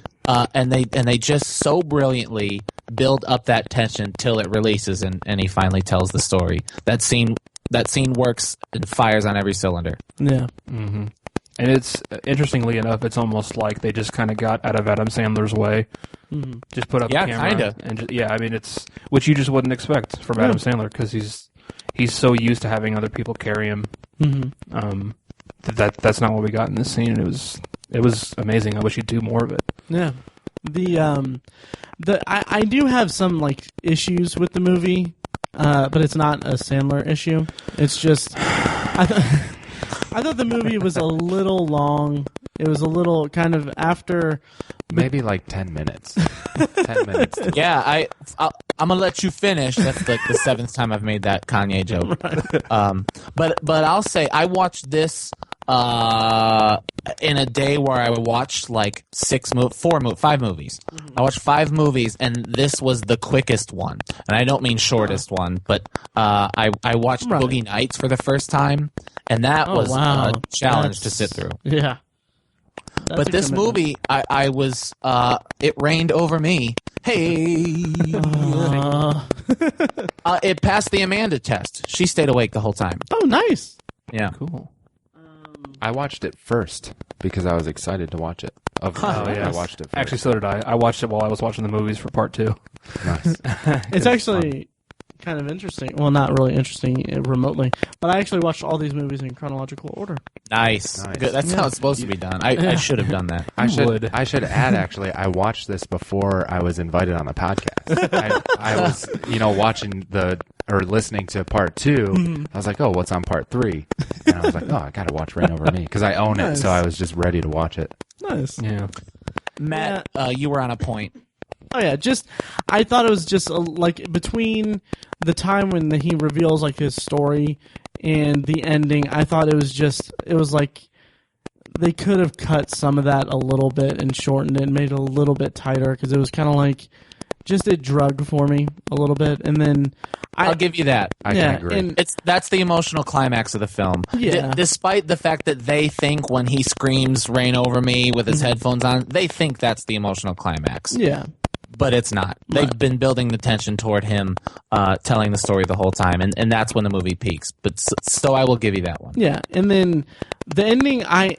And they just so brilliantly build up that tension till it releases and he finally tells the story. That scene works and fires on every cylinder. Yeah. Mm-hmm. And it's, interestingly enough, it's almost like they just kind of got out of Adam Sandler's way. Mm-hmm. Just put up a camera. Kinda. And I mean, it's, which you just wouldn't expect from Adam Sandler because he's so used to having other people carry him. Mm-hmm. That's not what we got in this scene. It was amazing. I wish he'd do more of it. Yeah. I do have some like issues with the movie, but it's not a Sandler issue. It's just I thought the movie was a little long It was a little kind of after. Maybe like 10 minutes. 10 minutes. Yeah, I'm gonna let you finish. That's like the 7th time I've made that Kanye joke. Right. But I'll say I watched this in a day where I watched like 5 movies. I watched 5 movies, and this was the quickest one. And I don't mean shortest one, but I watched Boogie Nights for the first time, and that was a challenge to sit through. Yeah. But this movie, I was, it rained over me. Hey! It passed the Amanda test. She stayed awake the whole time. Oh, nice. Yeah. Cool. I watched it first because I was excited to watch it. I watched it first. Actually, so did I. I watched it while I was watching the movies for part 2. Nice. It's actually kind of interesting. Well, not really interesting remotely, but I actually watched all these movies in chronological order. Nice. Good. That's how it's supposed to be done. I should have done that. I should add, actually, I watched this before I was invited on the podcast. I was, watching listening to part 2. I was like, oh, what's on part 3? And I was like, oh, I got to watch Rain Over Me because I own it, so I was just ready to watch it. Nice. Yeah. Matt, you were on a point. Oh yeah, I thought it was just like between the time when he reveals like his story and the ending, I thought it was like they could have cut some of that a little bit and shortened it and made it a little bit tighter because it was kind of like just it drug for me a little bit, and then I'll give you that. I can agree. And that's the emotional climax of the film. Yeah. Despite the fact that they think when he screams "Rain Over Me" with his headphones on, they think that's the emotional climax. yeah. But it's not. They've been building the tension toward him telling the story the whole time, and that's when the movie peaks. But so I will give you that one. Yeah, and then the ending, I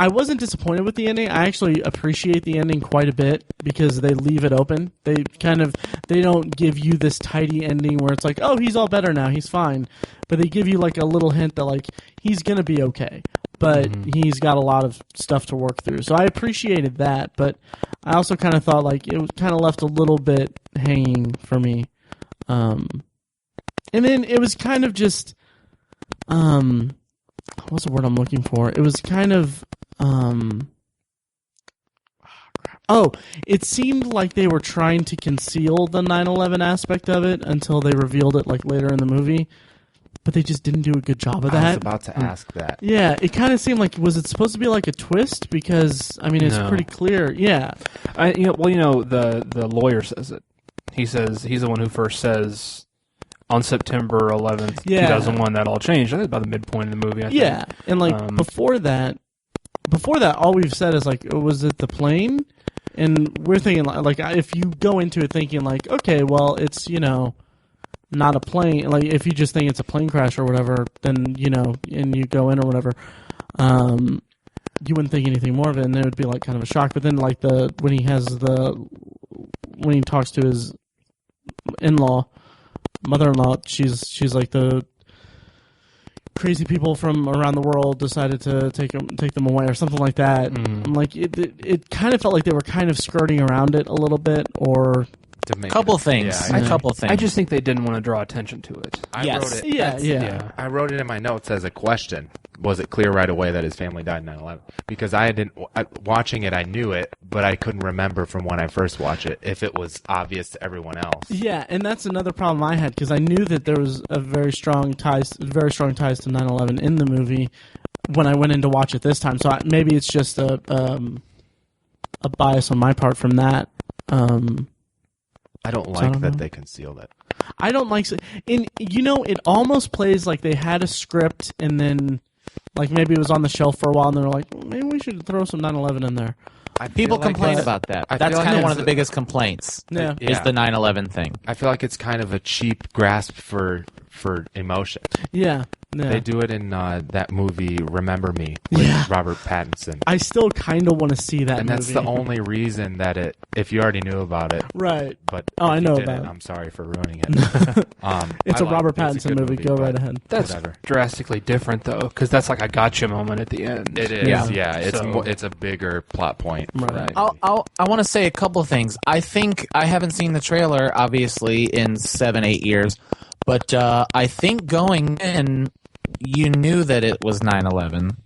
wasn't disappointed with the ending. I actually appreciate the ending quite a bit because they leave it open. They don't give you this tidy ending where it's like, oh, he's all better now, he's fine. But they give you like a little hint that like he's gonna be okay, but he's got a lot of stuff to work through. So I appreciated that, but I also kind of thought like it was kind of left a little bit hanging for me. And then it was kind of just what's the word I'm looking for? It was kind of it seemed like they were trying to conceal the 9/11 aspect of it until they revealed it like later in the movie, but they just didn't do a good job of that. I was about to ask that. Yeah, it kind of seemed like, was it supposed to be like a twist? Because I mean, it's pretty clear. Yeah, the lawyer says it. He says he's the one who first says on September 11th, 2001, that all changed. I think about the midpoint of the movie. I think. Yeah, and like before that, all we've said is like, was it the plane? And we're thinking like if you go into it thinking like, okay, well, it's not a plane. Like if you just think it's a plane crash or whatever, then and you go in or whatever, you wouldn't think anything more of it, and it would be like kind of a shock. But then like when he talks to his mother-in-law, she's like the crazy people from around the world decided to take them away or something like that. I'm like it kind of felt like they were kind of skirting around it a little bit, or couple things. I just think they didn't want to draw attention to it. I wrote it in my notes as a question. Was it clear right away that his family died in 9/11? Because watching it, I knew it, but I couldn't remember from when I first watched it if it was obvious to everyone else. Yeah, and that's another problem I had because I knew that there was a very strong ties to 9/11 in the movie when I went in to watch it this time. So maybe it's just a bias on my part from that. I don't like that they concealed it. I don't like, and it almost plays like they had a script and then, like maybe it was on the shelf for a while and they were like, maybe we should throw some 9/11 in there. People complain about that. That's kind of one of the biggest complaints. Yeah. Is the 9/11 thing. I feel like it's kind of a cheap grasp for emotion. Yeah. They do it in that movie Remember Me with Robert Pattinson. I still kind of want to see that movie. And that's the only reason that if you already knew about it. Right. But I know about it. I'm sorry for ruining it. It's a Robert Pattinson movie. Go right ahead. That's drastically different, though, because that's like a gotcha moment at the end. It is, yeah. It's a bigger plot point. Right. I want to say a couple things. I think I haven't seen the trailer, obviously, in 7-8 years, but I think going in, you knew that it was 9/11,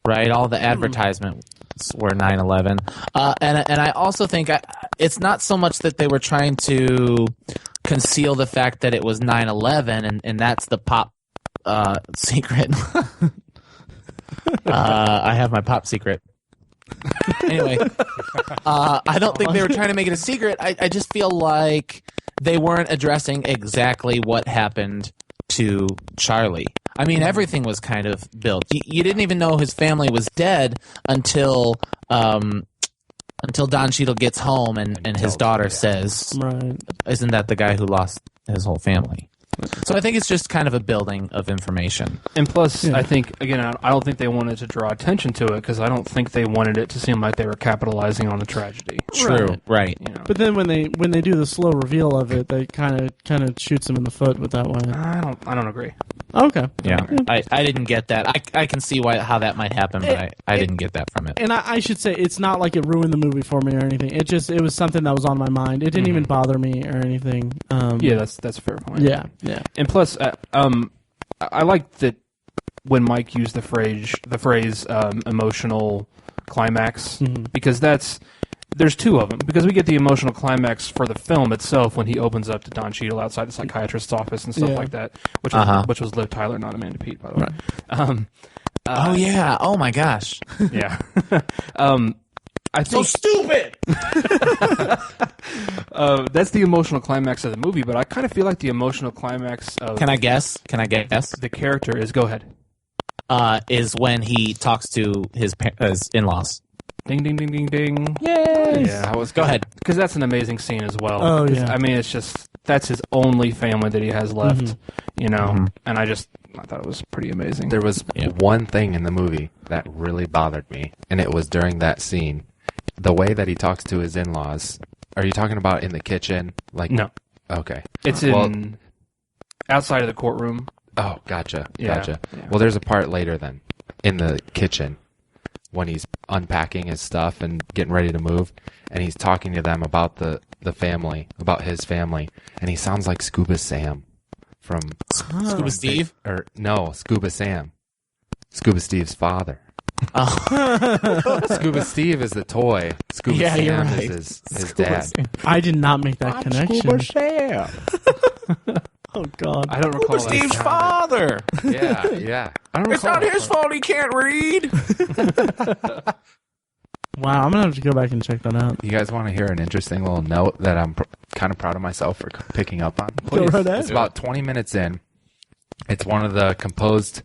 right? All the advertisements were 9/11. And I also think it's not so much that they were trying to conceal the fact that it was 9/11, and that's the pop secret. I have my pop secret. Anyway, I don't think they were trying to make it a secret. I just feel like they weren't addressing exactly what happened to Charlie. I mean, everything was kind of built. You didn't even know his family was dead until Don Cheadle gets home and his daughter says, Right. "Isn't that the guy who lost his whole family?" So I think it's just kind of a building of information. And plus, I think, again, I don't think they wanted to draw attention to it because I don't think they wanted it to seem like they were capitalizing on the tragedy. True, right. You know? But then when they do the slow reveal of it, they kind of shoots him in the foot with that one. I don't agree. Okay. Yeah, I didn't get that. I can see how that might happen, but I didn't get that from it. And I should say it's not like it ruined the movie for me or anything. It was something that was on my mind. It didn't even bother me or anything. Yeah, that's a fair point. Yeah. And plus, I like that when Mike used the phrase emotional climax because there's two of them. Because we get the emotional climax for the film itself when he opens up to Don Cheadle outside the psychiatrist's office and stuff like that, which was Liv Tyler, not Amanda Peet, by the way. Right. Oh yeah! Oh my gosh! Yeah. I think, so stupid. That's the emotional climax of the movie, but I kind of feel like the emotional climax of Can I guess? the character is go ahead. Is when he talks to his in-laws. Ding ding ding ding ding. Yay! Yeah, Go ahead. because that's an amazing scene as well. Oh, 'Cause, yeah. I mean, it's just that's his only family that he has left, you know. And I thought it was pretty amazing. There was one thing in the movie that really bothered me, and it was during that scene. The way that he talks to his in-laws. Are you talking about in the kitchen? Like No. Okay. It's in outside of the courtroom. Oh, gotcha. Yeah. Yeah. Well, there's a part later then in the kitchen when he's unpacking his stuff and getting ready to move, and he's talking to them about the family, about his family, and he sounds like Scuba Sam from Scuba Steve? Scuba Sam. Scuba Steve's father. Oh. Scuba Steve is the toy. Scuba Sam you're right. is his dad. I did not make that connection. Scuba Sam. Oh God. I don't recall Scuba Steve's that. father. Yeah. I don't It's recall not his fault he can't read. Wow, I'm gonna have to go back and check that out. You guys want to hear an interesting little note that I'm kind of proud of myself for picking up on? Go right ahead. It's about 20 minutes in. It's one of the composed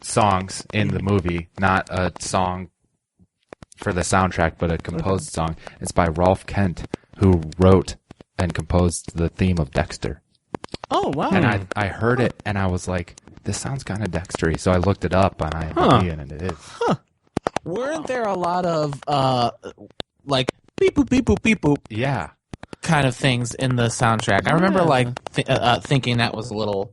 songs in the movie, not a song for the soundtrack, but a composed song. It's by Rolf Kent, who wrote and composed the theme of Dexter. Oh wow. And I heard it, and I was like, this sounds kind of Dextery. So I looked it up on IMDb, and it is. Weren't there a lot of like beep boop beep boop beep boop Yeah. kind of things in the soundtrack? I remember thinking that was a little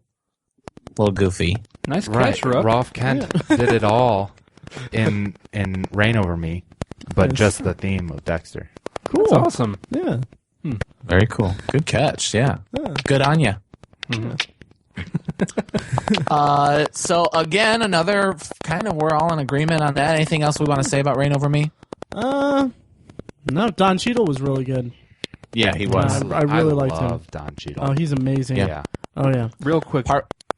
goofy. Nice catch, Rook. Rolf Kent did it all in Reign Over Me, but just the theme of Dexter. Cool. That's awesome. Yeah. Very cool. Good catch. Yeah. Good on you. So again, another kind of we're all in agreement on that. Anything else we want to say about Reign Over Me? No, Don Cheadle was really good. Yeah, he was. I really liked him. love Don Cheadle. Oh, he's amazing. Yeah. Oh yeah. Real quick.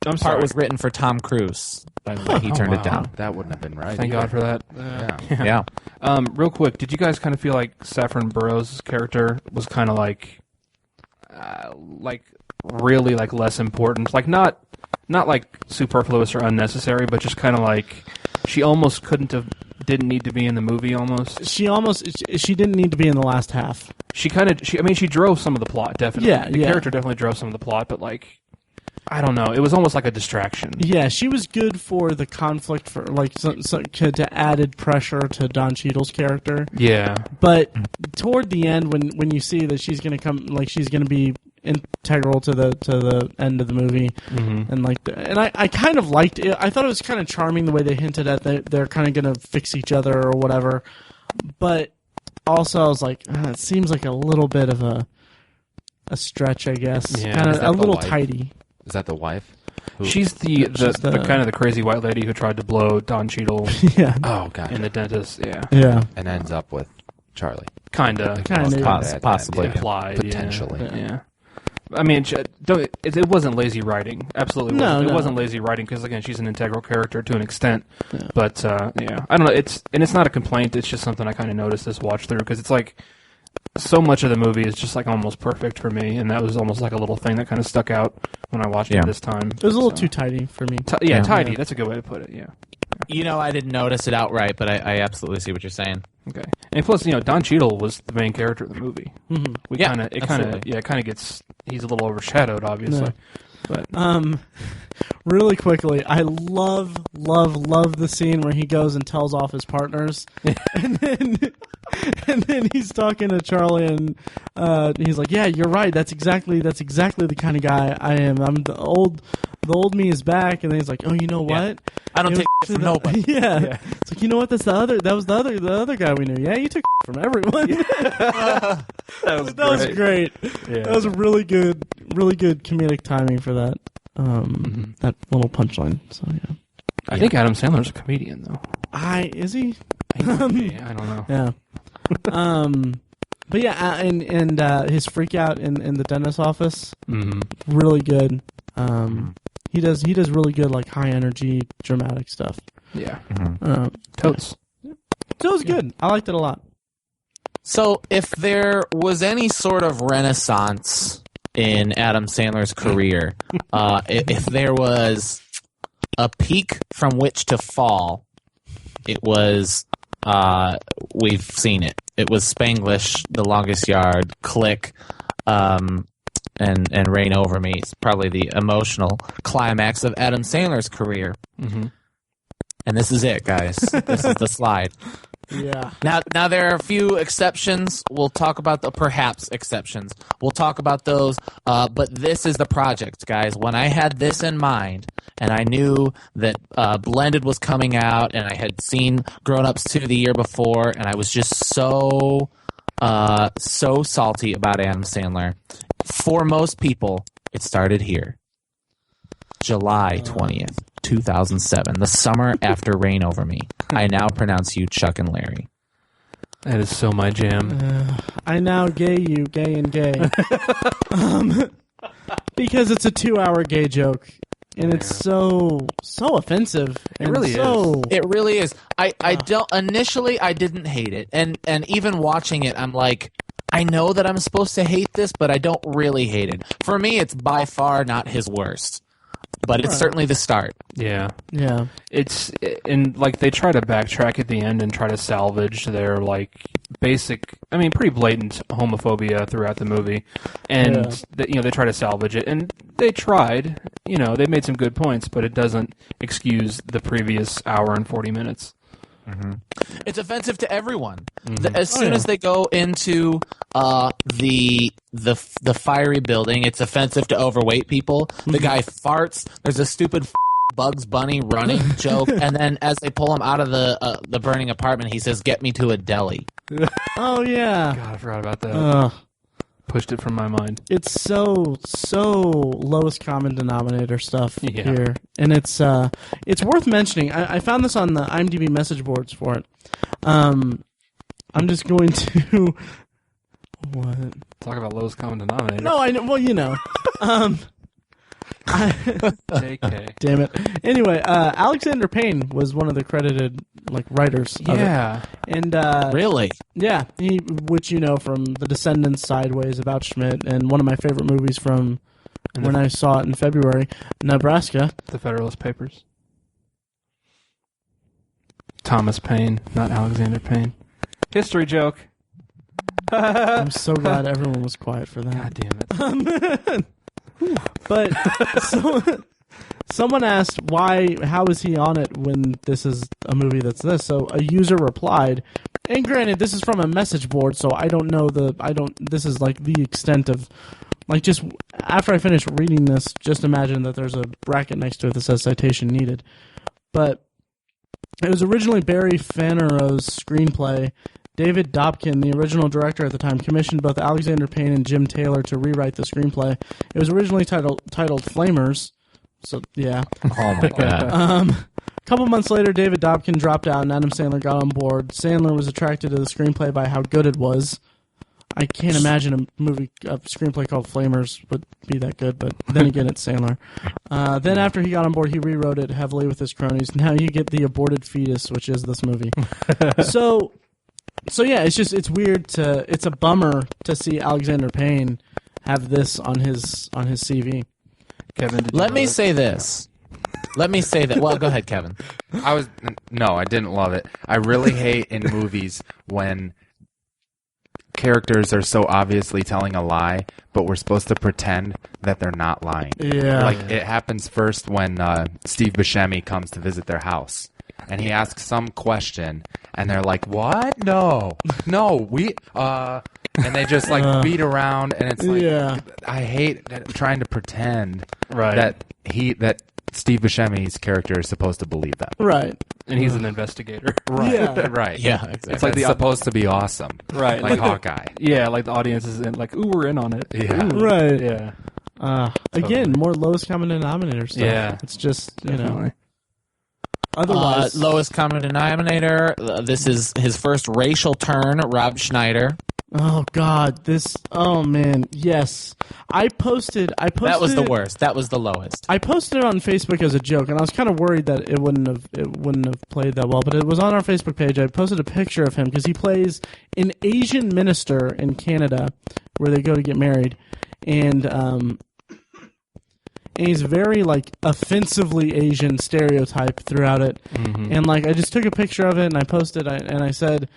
I'm sorry. Part was written for Tom Cruise, but he turned it down. That wouldn't have been right. Thank God for that. Yeah. Yeah. Real quick, did you guys kind of feel like Saffron Burrows' character was kind of like really like less important, like not like superfluous or unnecessary, but just kind of like she almost didn't need to be in the movie almost. She didn't need to be in the last half. She drove some of the plot, definitely. Yeah, the yeah. character definitely drove some of the plot, but like I don't know, it was almost like a distraction. Yeah, she was good for the conflict, for like to added pressure to Don Cheadle's character. Yeah. But toward the end, when you see that she's gonna come, like she's gonna be integral to the end of the movie, and I kind of liked it. I thought it was kind of charming the way they hinted at that they're kind of gonna fix each other or whatever. But also, I was like, it seems like a little bit of a stretch, I guess. Yeah. Kind Is of that a the little wife? tidy. Is that the wife? She's the kind of the crazy white lady who tried to blow Don Cheadle Yeah. Oh god. in the dentist. Yeah, Yeah. And ends up with Charlie. kinda Possibly. implied, Potentially. Yeah. I mean, it wasn't lazy writing. Absolutely, wasn't. It wasn't lazy writing because again, she's an integral character to an extent. Yeah. But yeah, I don't know. It's not a complaint. It's just something I kind of noticed this watch through because it's like so much of the movie is just like almost perfect for me, and that was almost like a little thing that kind of stuck out when I watched it this time. It was a little too tidy for me. Tidy. Yeah. That's a good way to put it. Yeah. You know, I didn't notice it outright, but I absolutely see what you're saying. Okay. And plus, Don Cheadle was the main character of the movie. Mm-hmm. It kind of gets. He's a little overshadowed, obviously. Yeah. But really quickly, I love the scene where he goes and tells off his partners, and then he's talking to Charlie, and he's like, "Yeah, you're right. That's exactly the kind of guy I am. I'm the old me is back." And then he's like, "Oh, you know what? I don't take shit from nobody." Yeah. It's like, you know what? That was the other guy we knew. Yeah, you took from everyone. That was great. Yeah. That was really good comedic timing for that. That little punchline. So yeah. I think Adam Sandler's a comedian, though. Is he? I don't know. Yeah. But yeah, and his freak out in the dentist's office, really good. He does really good like high energy dramatic stuff. Yeah. Totes. It was good. I liked it a lot. So, if there was any sort of renaissance in Adam Sandler's career, if there was a peak from which to fall, it was, we've seen it. It was Spanglish, The Longest Yard, Click, and Reign Over Me. It's probably the emotional climax of Adam Sandler's career. Mm-hmm. And this is it, guys. This is the slide. Yeah. Now there are a few exceptions. We'll talk about the perhaps exceptions. We'll talk about those. But this is the project, guys. When I had this in mind, and I knew that Blended was coming out, and I had seen Grown Ups 2 the year before, and I was just so salty about Adam Sandler. For most people, it started here. July 20th, 2007, the summer after Reign Over Me. I now pronounce you Chuck and Larry. That is so my jam. I now gay you, gay and gay. Because it's a 2-hour gay joke. And it's so offensive. It really is. It really is. I don't initially I didn't hate it. And even watching it, I'm like, I know that I'm supposed to hate this, but I don't really hate it. For me, it's by far not his worst. But it's certainly the start. Yeah. Yeah. And like they try to backtrack at the end and try to salvage their like basic, I mean, pretty blatant homophobia throughout the movie. And they try to salvage it, and they tried. They made some good points, but it doesn't excuse the previous hour and 40 minutes. Mm-hmm. It's offensive to everyone. Mm-hmm. As soon as they go into the fiery building, it's offensive to overweight people. The guy farts. There's a stupid Bugs Bunny running joke, and then as they pull him out of the burning apartment, he says, "Get me to a deli." Oh yeah. God, I forgot about that. Pushed it from my mind. It's so lowest common denominator stuff here, and it's worth mentioning. I found this on the IMDb message boards for it. I'm just going to what? Talk about lowest common denominator. No, I know. Well, JK. Damn it. Anyway, Alexander Payne was one of the credited writers. Yeah. Of it. And really? Yeah, which from The Descendants, Sideways, About Schmidt, and one of my favorite movies from when I saw it in February, Nebraska. The Federalist Papers. Thomas Paine, not Alexander Payne. History joke. I'm so glad everyone was quiet for that. God damn it. But someone asked how is he on it when this is a movie that's this? So a user replied, and granted, this is from a message board, so this is the extent of, just after I finish reading this, just imagine that there's a bracket next to it that says citation needed. But it was originally Barry Fanero's screenplay. David Dobkin, the original director at the time, commissioned both Alexander Payne and Jim Taylor to rewrite the screenplay. It was originally titled Flamers, So yeah. Oh my god. A couple months later, David Dobkin dropped out, and Adam Sandler got on board. Sandler was attracted to the screenplay by how good it was. I can't imagine a screenplay called Flamers would be that good, but then again, it's Sandler. Then after he got on board, he rewrote it heavily with his cronies. Now you get the aborted fetus, which is this movie. So yeah, it's weird it's a bummer to see Alexander Payne have this on his CV. Kevin, Let me say this. Well, go ahead, Kevin. I didn't love it. I really hate in movies when characters are so obviously telling a lie, but we're supposed to pretend that they're not lying. Yeah. Like, it happens first when Steve Buscemi comes to visit their house, and he asks some question, and they're like, what? No, we, and they just, beat around, and it's like, I hate trying to pretend that Steve Buscemi's character is supposed to believe that. Right. And he's an investigator. Right. Yeah. Right. Yeah, exactly. It's like supposed to be awesome. Right. Like Hawkeye. Yeah, like the audience is in, like, ooh, we're in on it. Yeah. Ooh. Right. Yeah. Again, more lowest common denominator stuff. Yeah. It's just, Definitely. Otherwise, Lowest common denominator. This is his first racial turn. Rob Schneider. oh god, oh man, yes. I posted That was the worst. That was the lowest. I posted it on Facebook as a joke, and I was kind of worried that it wouldn't have played that well. But it was on our Facebook page. I posted a picture of him because he plays an Asian minister in Canada, where they go to get married, and he's very offensively Asian stereotype throughout it. Mm-hmm. And I just took a picture of it and I posted and I said,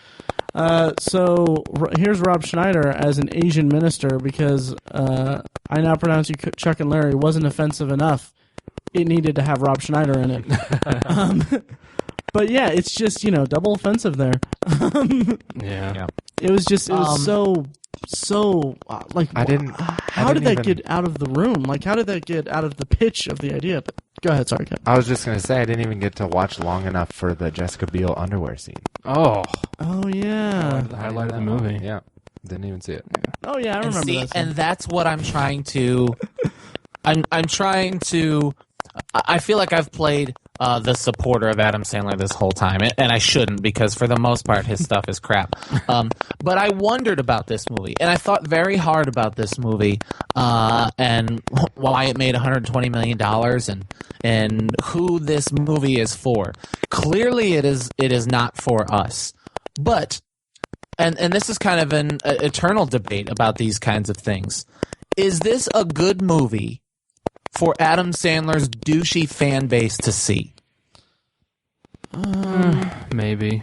so here's Rob Schneider as an Asian minister because I now pronounce you Chuck and Larry wasn't offensive enough. It needed to have Rob Schneider in it. But yeah, it's just, double offensive there. Yeah. It was so how did that get out of the room? How did that get out of the pitch of the idea? But go ahead, sorry, Kevin. I was just going to say I didn't even get to watch long enough for the Jessica Biel underwear scene. Oh, yeah. the highlight of the movie. Yeah. Didn't even see it. Oh yeah, I remember that. And that's what I'm trying to. I'm trying to. I feel like I've played the supporter of Adam Sandler this whole time, and I shouldn't because for the most part his stuff is crap. But I wondered about this movie, and I thought very hard about this movie and why it made $120 million and who this movie is for. Clearly, it is not for us, but. And this is kind of an eternal debate about these kinds of things. Is this a good movie for Adam Sandler's douchey fan base to see? Maybe.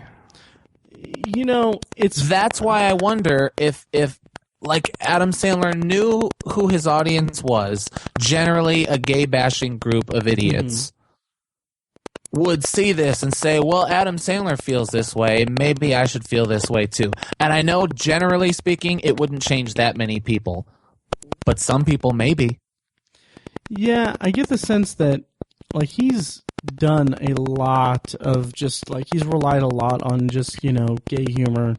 That's why I wonder if Adam Sandler knew who his audience was, generally a gay bashing group of idiots. Would see this and say, well, Adam Sandler feels this way, maybe I should feel this way too. And I know, generally speaking, it wouldn't change that many people. But some people, maybe. Yeah, I get the sense that, he's done a lot of just, he's relied a lot on just, gay humor.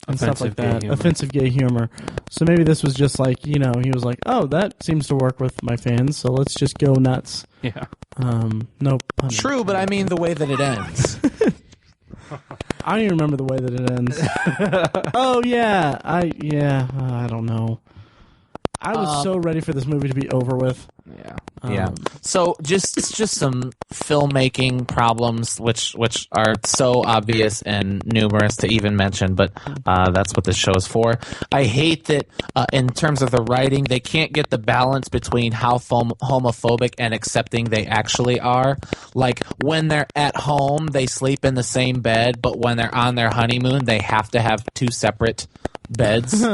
And stuff like that. Offensive gay humor. So maybe this was just he was like, oh, that seems to work with my fans, so let's just go nuts. Yeah. No pun. True, but I mean the way that it ends. I don't even remember the way that it ends. Oh, yeah. I don't know. I was so ready for this movie to be over with. Yeah. Yeah. So just some filmmaking problems, which are so obvious and numerous to even mention, but that's what this show is for. I hate that in terms of the writing, they can't get the balance between how homophobic and accepting they actually are. Like when they're at home, they sleep in the same bed, but when they're on their honeymoon, they have to have two separate beds.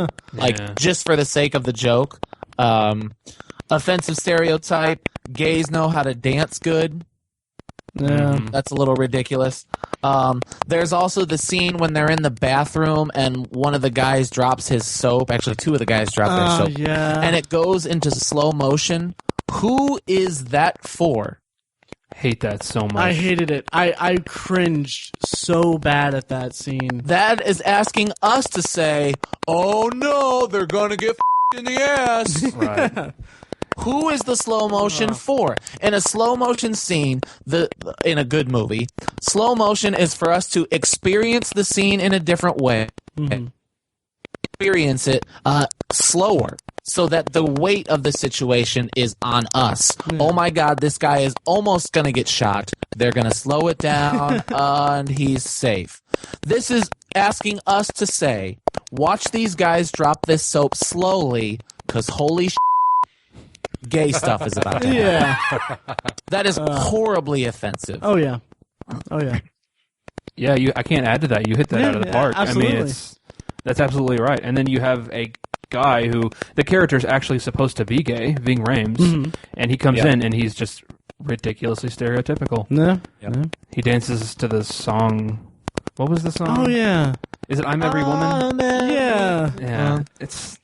Just for the sake of the joke. Offensive stereotype, gays know how to dance good. Yeah. That's a little ridiculous. There's also the scene when they're in the bathroom and one of the guys drops his soap. Actually, two of the guys drop their soap. Yeah. And it goes into slow motion. Who is that for? Hate that so much. I hated it. I cringed so bad at that scene. That is asking us to say, oh no, they're going to get in the ass. Right. Who is the slow motion for? In a slow motion scene, in a good movie, slow motion is for us to experience the scene in a different way. Mm-hmm. Experience it slower so that the weight of the situation is on us. Yeah. Oh my God, this guy is almost going to get shot. They're going to slow it down and he's safe. This is asking us to say, watch these guys drop this soap slowly because holy gay stuff is about to happen. Yeah. That is horribly offensive. Oh yeah. Oh yeah. Yeah, I can't add to that. You hit that out of the park. Absolutely. I mean, that's absolutely right. And then you have a guy who the character is actually supposed to be gay, Ving Rhames, and he comes in and he's just ridiculously stereotypical. Yeah. Yep. Yeah. He dances to the song. What was the song? Oh yeah. Is it "I'm Every Woman"? Yeah. Yeah. It's.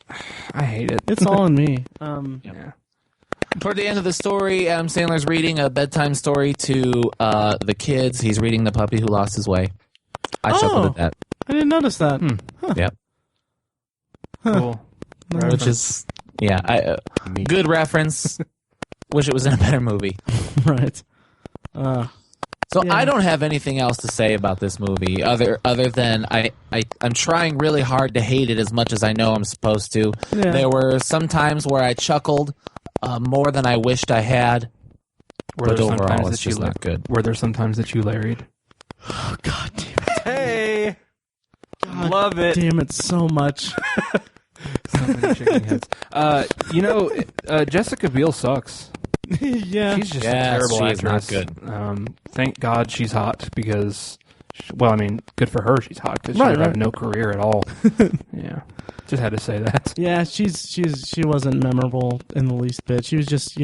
I hate it. It's all on me. Yeah. Toward the end of the story, Adam Sandler's reading a bedtime story to the kids. He's reading The Puppy Who Lost His Way. I chuckled at that. I didn't notice that. Huh. Yep. Cool. Which is, good reference. Wish it was in a better movie. Right. So Yeah. I don't have anything else to say about this movie other than I'm trying really hard to hate it as much as I know I'm supposed to. Yeah. There were some times where I chuckled more than I wished I had. Were But there overall, sometimes it's that you just not good. Were there sometimes that you larried? Oh God damn it. Hey, God love it. damn it so much. So many chicken heads. Jessica Biel sucks. Yeah. She's just a Yes, terrible she is actress. not good. Thank God she's hot because, well, I mean, good for her. She's hot because she Right, would have right. no career at all. Yeah, just had to say that. Yeah, she wasn't memorable in the least bit. She was just,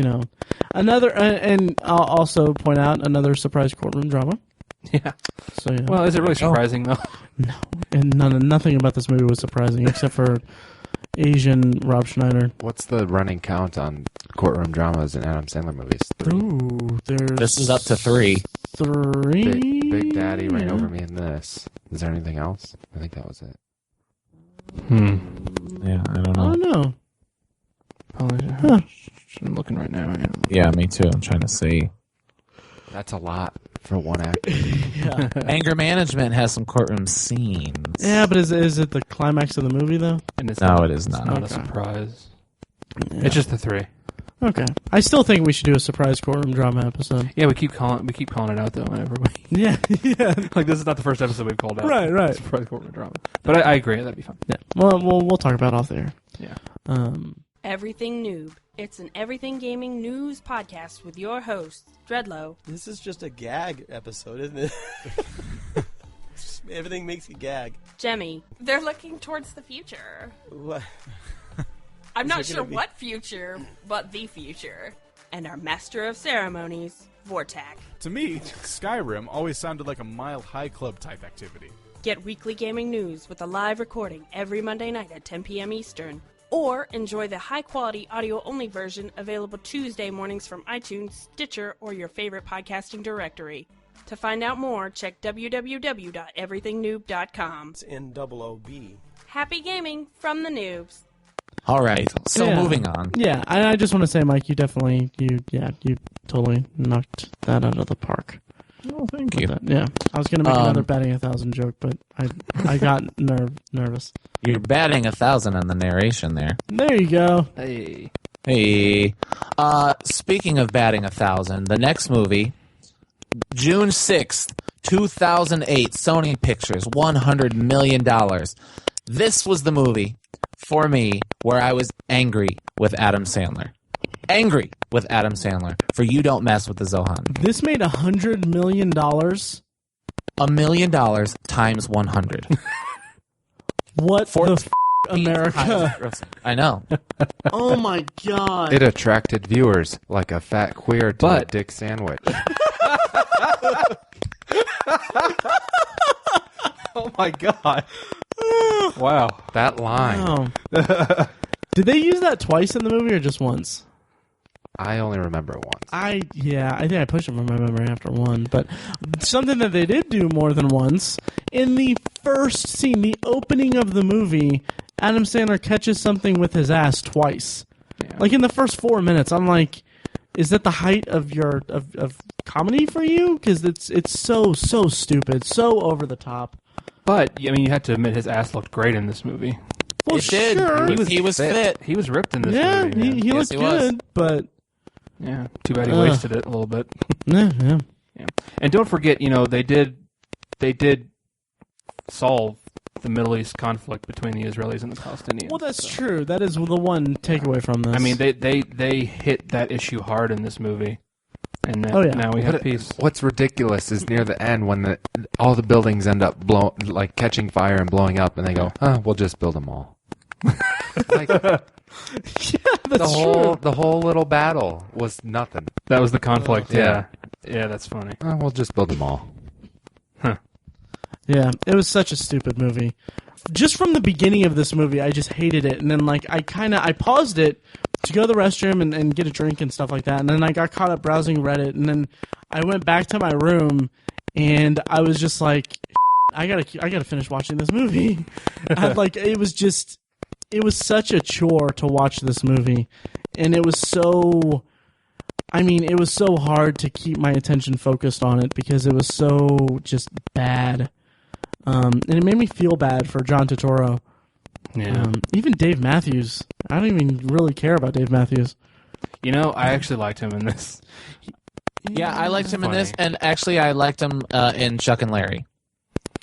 another, and I'll also point out another surprise courtroom drama. Yeah. So yeah. Well, is it really surprising though? No, and nothing about this movie was surprising except for Asian Rob Schneider. What's the running count on courtroom dramas in Adam Sandler movies? 3. Ooh, there's This is up to 3. 3. Big Daddy, Reign Yeah. Over Me, and this. Is there anything else? I think that was it. Yeah, I don't Oh know. no. Huh. I'm looking right now. Yeah, me too. I'm trying to see. That's a lot for one actor. Yeah. Anger Management has some courtroom scenes. Yeah, but is it the climax of the movie though? And it's No, not, it is not. It's not a Okay. surprise. Yeah. It's just the 3. Okay. I still think we should do a surprise courtroom drama episode. Yeah, we keep calling it out though whenever we Yeah, yeah. like. This is not the first episode we've called out. Right. Surprise courtroom drama. But I agree, that'd be fun. Yeah. Well, we'll talk about it off there. Yeah. Everything Noob. It's an everything gaming news podcast with your hosts, Dreadlow. This is just a gag episode, isn't it? Everything makes you gag. Jemmy. They're looking towards the future. What? I'm Is not there sure gonna be- what future, but the future. And our master of ceremonies, Vortak. To me, Skyrim always sounded like a Mile High Club type activity. Get weekly gaming news with a live recording every Monday night at 10 p.m. Eastern. Or enjoy the high-quality audio-only version available Tuesday mornings from iTunes, Stitcher, or your favorite podcasting directory. To find out more, check www.everythingnoob.com. It's N-O-O-B. Happy gaming from the noobs. All right. So Yeah. moving on. Yeah, I just want to say, Mike, you totally knocked that out of the park. Oh, thank With that. Yeah, I was gonna make another batting 1,000 joke, but I got nervous. You're batting 1,000 on the narration there. There you go. Hey. Hey. Speaking of batting 1,000, the next movie, June 6th, 2008, Sony Pictures, $100 million. This was the movie, for me, where I was angry with Adam Sandler. Angry with Adam Sandler for You Don't Mess with the Zohan. This made $100 million. $1 million times 100. What For the America? I know. Oh my god! It attracted viewers like a fat queer to a But- dick sandwich. Oh my god. Wow. That line. Oh. Did they use that twice in the movie or just once? I only remember it once. I think I pushed it from my memory after one, but something that they did do more than once in the first scene, the opening of the movie, Adam Sandler catches something with his ass twice. Yeah. Like in the first 4 minutes, I'm like, is that the height of your of comedy for you? Because it's so stupid, so over the top. But I mean, you had to admit his ass looked great in this movie. Well, It did. sure. He was fit. He was ripped in this Yeah, movie. Man. he Yes, looked he was. good, but Yeah, too bad he wasted it a little bit. yeah. Yeah. And don't forget, they did solve the Middle East conflict between the Israelis and the Palestinians. Well, that's true. That is the one takeaway from this. I mean, they hit that issue hard in this movie, and now we have peace. What's ridiculous is near the end when all the buildings end up catching fire and blowing up, and they go, we'll just build them all. Like, yeah, that's true. the whole little battle was nothing. That was the conflict. Yeah. Yeah, that's funny. We'll just build them all. Yeah, it was such a stupid movie. Just from the beginning of this movie, I just hated it. And then, I paused it to go to the restroom and get a drink and stuff like that. And then I got caught up browsing Reddit. And then I went back to my room, and I was just like, I gotta finish watching this movie. It was such a chore to watch this movie. And it was so hard to keep my attention focused on it because it was so just bad. And it made me feel bad for John Turturro. Yeah. Even Dave Matthews. I don't even really care about Dave Matthews. I actually liked him in this. Yeah, I liked him in Funny. this, and actually I liked him in Chuck and Larry.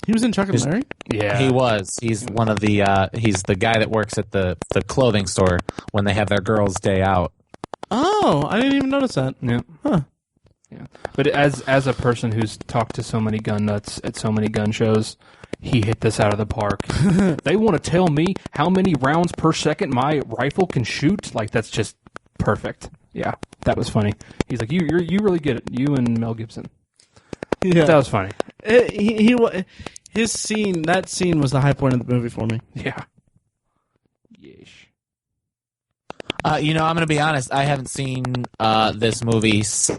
He was in Chuck and Larry? Yeah. He was. He's one of the. He's the guy that works at the clothing store when they have their girls' day out. Oh, I didn't even notice that. Yeah. Huh. Yeah. But as a person who's talked to so many gun nuts at so many gun shows, he hit this out of the park. They want to tell me how many rounds per second my rifle can shoot? Like, that's just perfect. Yeah, that was funny. He's like, you really get it. You and Mel Gibson. Yeah. That was funny. His scene, that scene was the high point of the movie for me. Yeah. Yeesh. I'm going to be honest. I haven't seen this movie. Saw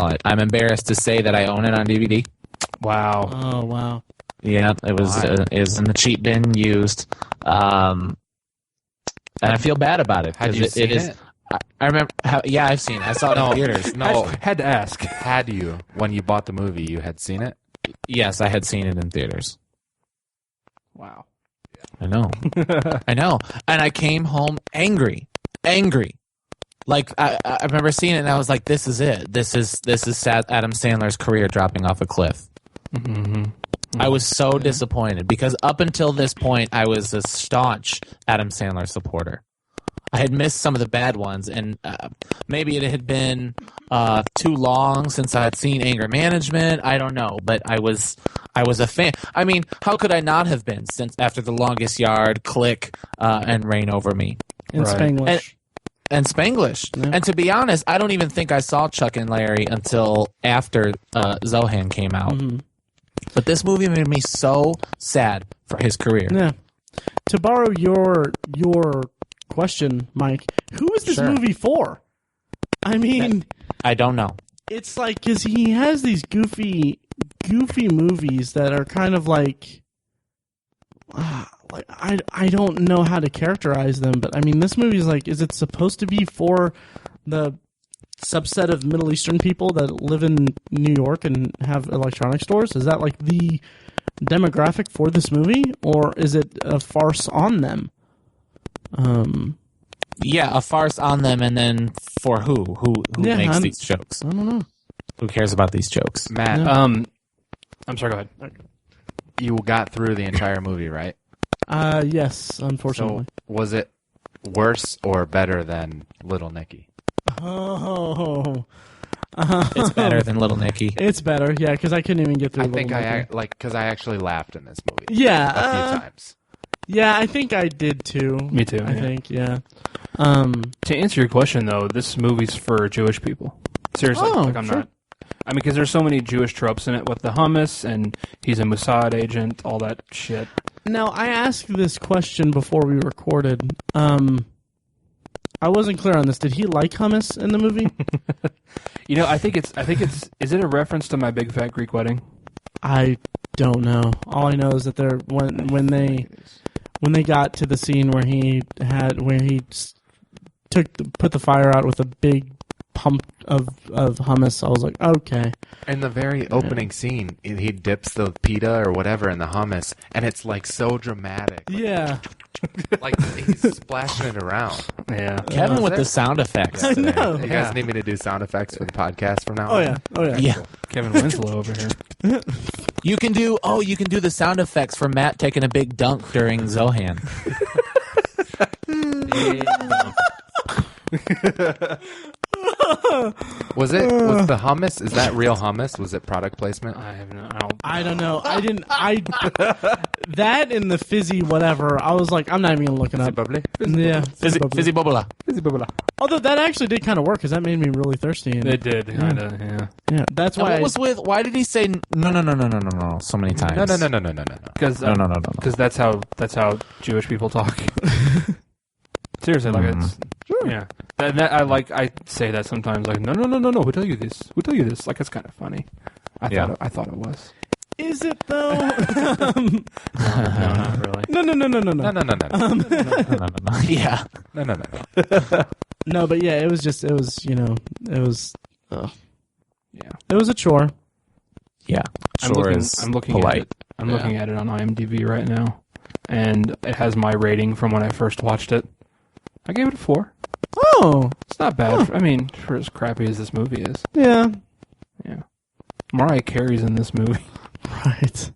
it. I'm embarrassed to say that I own it on DVD. Wow. Oh, wow. Yeah, it was in the cheap bin used, and I feel bad about it. Had you seen it? I remember. I've seen it. I saw it in theaters. No, Had to ask. had you, when you bought the movie, you had seen it? Yes, I had seen it in theaters. Wow. I know. I know. And I came home angry. Like I remember seeing it and I was like, this is it. This is Adam Sandler's career dropping off a cliff. Mm-hmm. I was so disappointed because up until this point, I was a staunch Adam Sandler supporter. I had missed some of the bad ones, and maybe it had been too long since I had seen Anger Management. I don't know, but I was a fan. I mean, how could I not have been since after The Longest Yard, Click, and Reign Over Me? And Right. Spanglish. And Spanglish. Yeah. And to be honest, I don't even think I saw Chuck and Larry until after Zohan came out. Mm-hmm. But this movie made me so sad for his career. Yeah. To borrow your question, Mike, who is this Sure. movie for? I mean, I don't know. it's like because he has these goofy movies that are kind of like I don't know how to characterize them, but I mean, this movie is like, is it supposed to be for the subset of Middle Eastern people that live in New York and have electronic stores? Is that like the demographic for this movie, or is it a farce on them? Yeah, a farce on them, and then for who? Who Yeah, makes these jokes? I don't know. Who cares about these jokes? Matt, Yeah. I'm sorry, go ahead. you got through the entire movie, right? Yes, unfortunately. So, was it worse or better than Little Nicky? Oh, It's better than Little Nicky. it's better, yeah, because I couldn't even get through. I think Little Nicky. because I actually laughed in this movie. Yeah, a few times. Yeah, I think I did too. Me too. I yeah. think, yeah. To answer your question, though, this movie's for Jewish people. Seriously, Oh, like I'm sure. not. I mean, because there's so many Jewish tropes in it with the hummus, and he's a Mossad agent, all that shit. Now, I asked this question before we recorded. I wasn't clear on this. Did he like hummus in the movie? I think it's. Is it a reference to My Big Fat Greek Wedding? I don't know. All I know is that when they got to the scene where he put the fire out with a big pump of hummus. I was like, okay. In the very opening scene, he dips the pita or whatever in the hummus, and it's like so dramatic. Yeah. Like he's splashing it around. Yeah. Kevin with the sound effects. I know. You guys need me to do sound effects for the podcast from now Oh on? yeah. Oh yeah. Yeah. Kevin Winslow over here. You can do the sound effects for Matt taking a big dunk during Zohan. Was the hummus? Is that real hummus? Was it product placement? I don't know. I didn't. That and the fizzy whatever. I was like, I'm not even gonna look it up. Bubbly? Yeah, Fizzy bubble. Although that actually did kind of work because that made me really thirsty. And, It did, kind of, yeah. yeah, that's why. Why did he say no so many times? No. Because No. Because that's how Jewish people talk. Seriously, like it's yeah. I say that sometimes, like no. Who tell you this? Who tell you this? Like it's kind of funny. I thought it was. Is it though? No, not really. No. Yeah. No. No, but yeah, it was just it was Yeah. it was a chore. Yeah. I'm looking polite. at it. I'm looking at it on IMDb right now, and it has my rating from when I first watched it. I gave it a 4. Oh, It's not bad. I mean, for as crappy as this movie is. yeah, Yeah. Mariah Carey's in this movie. right.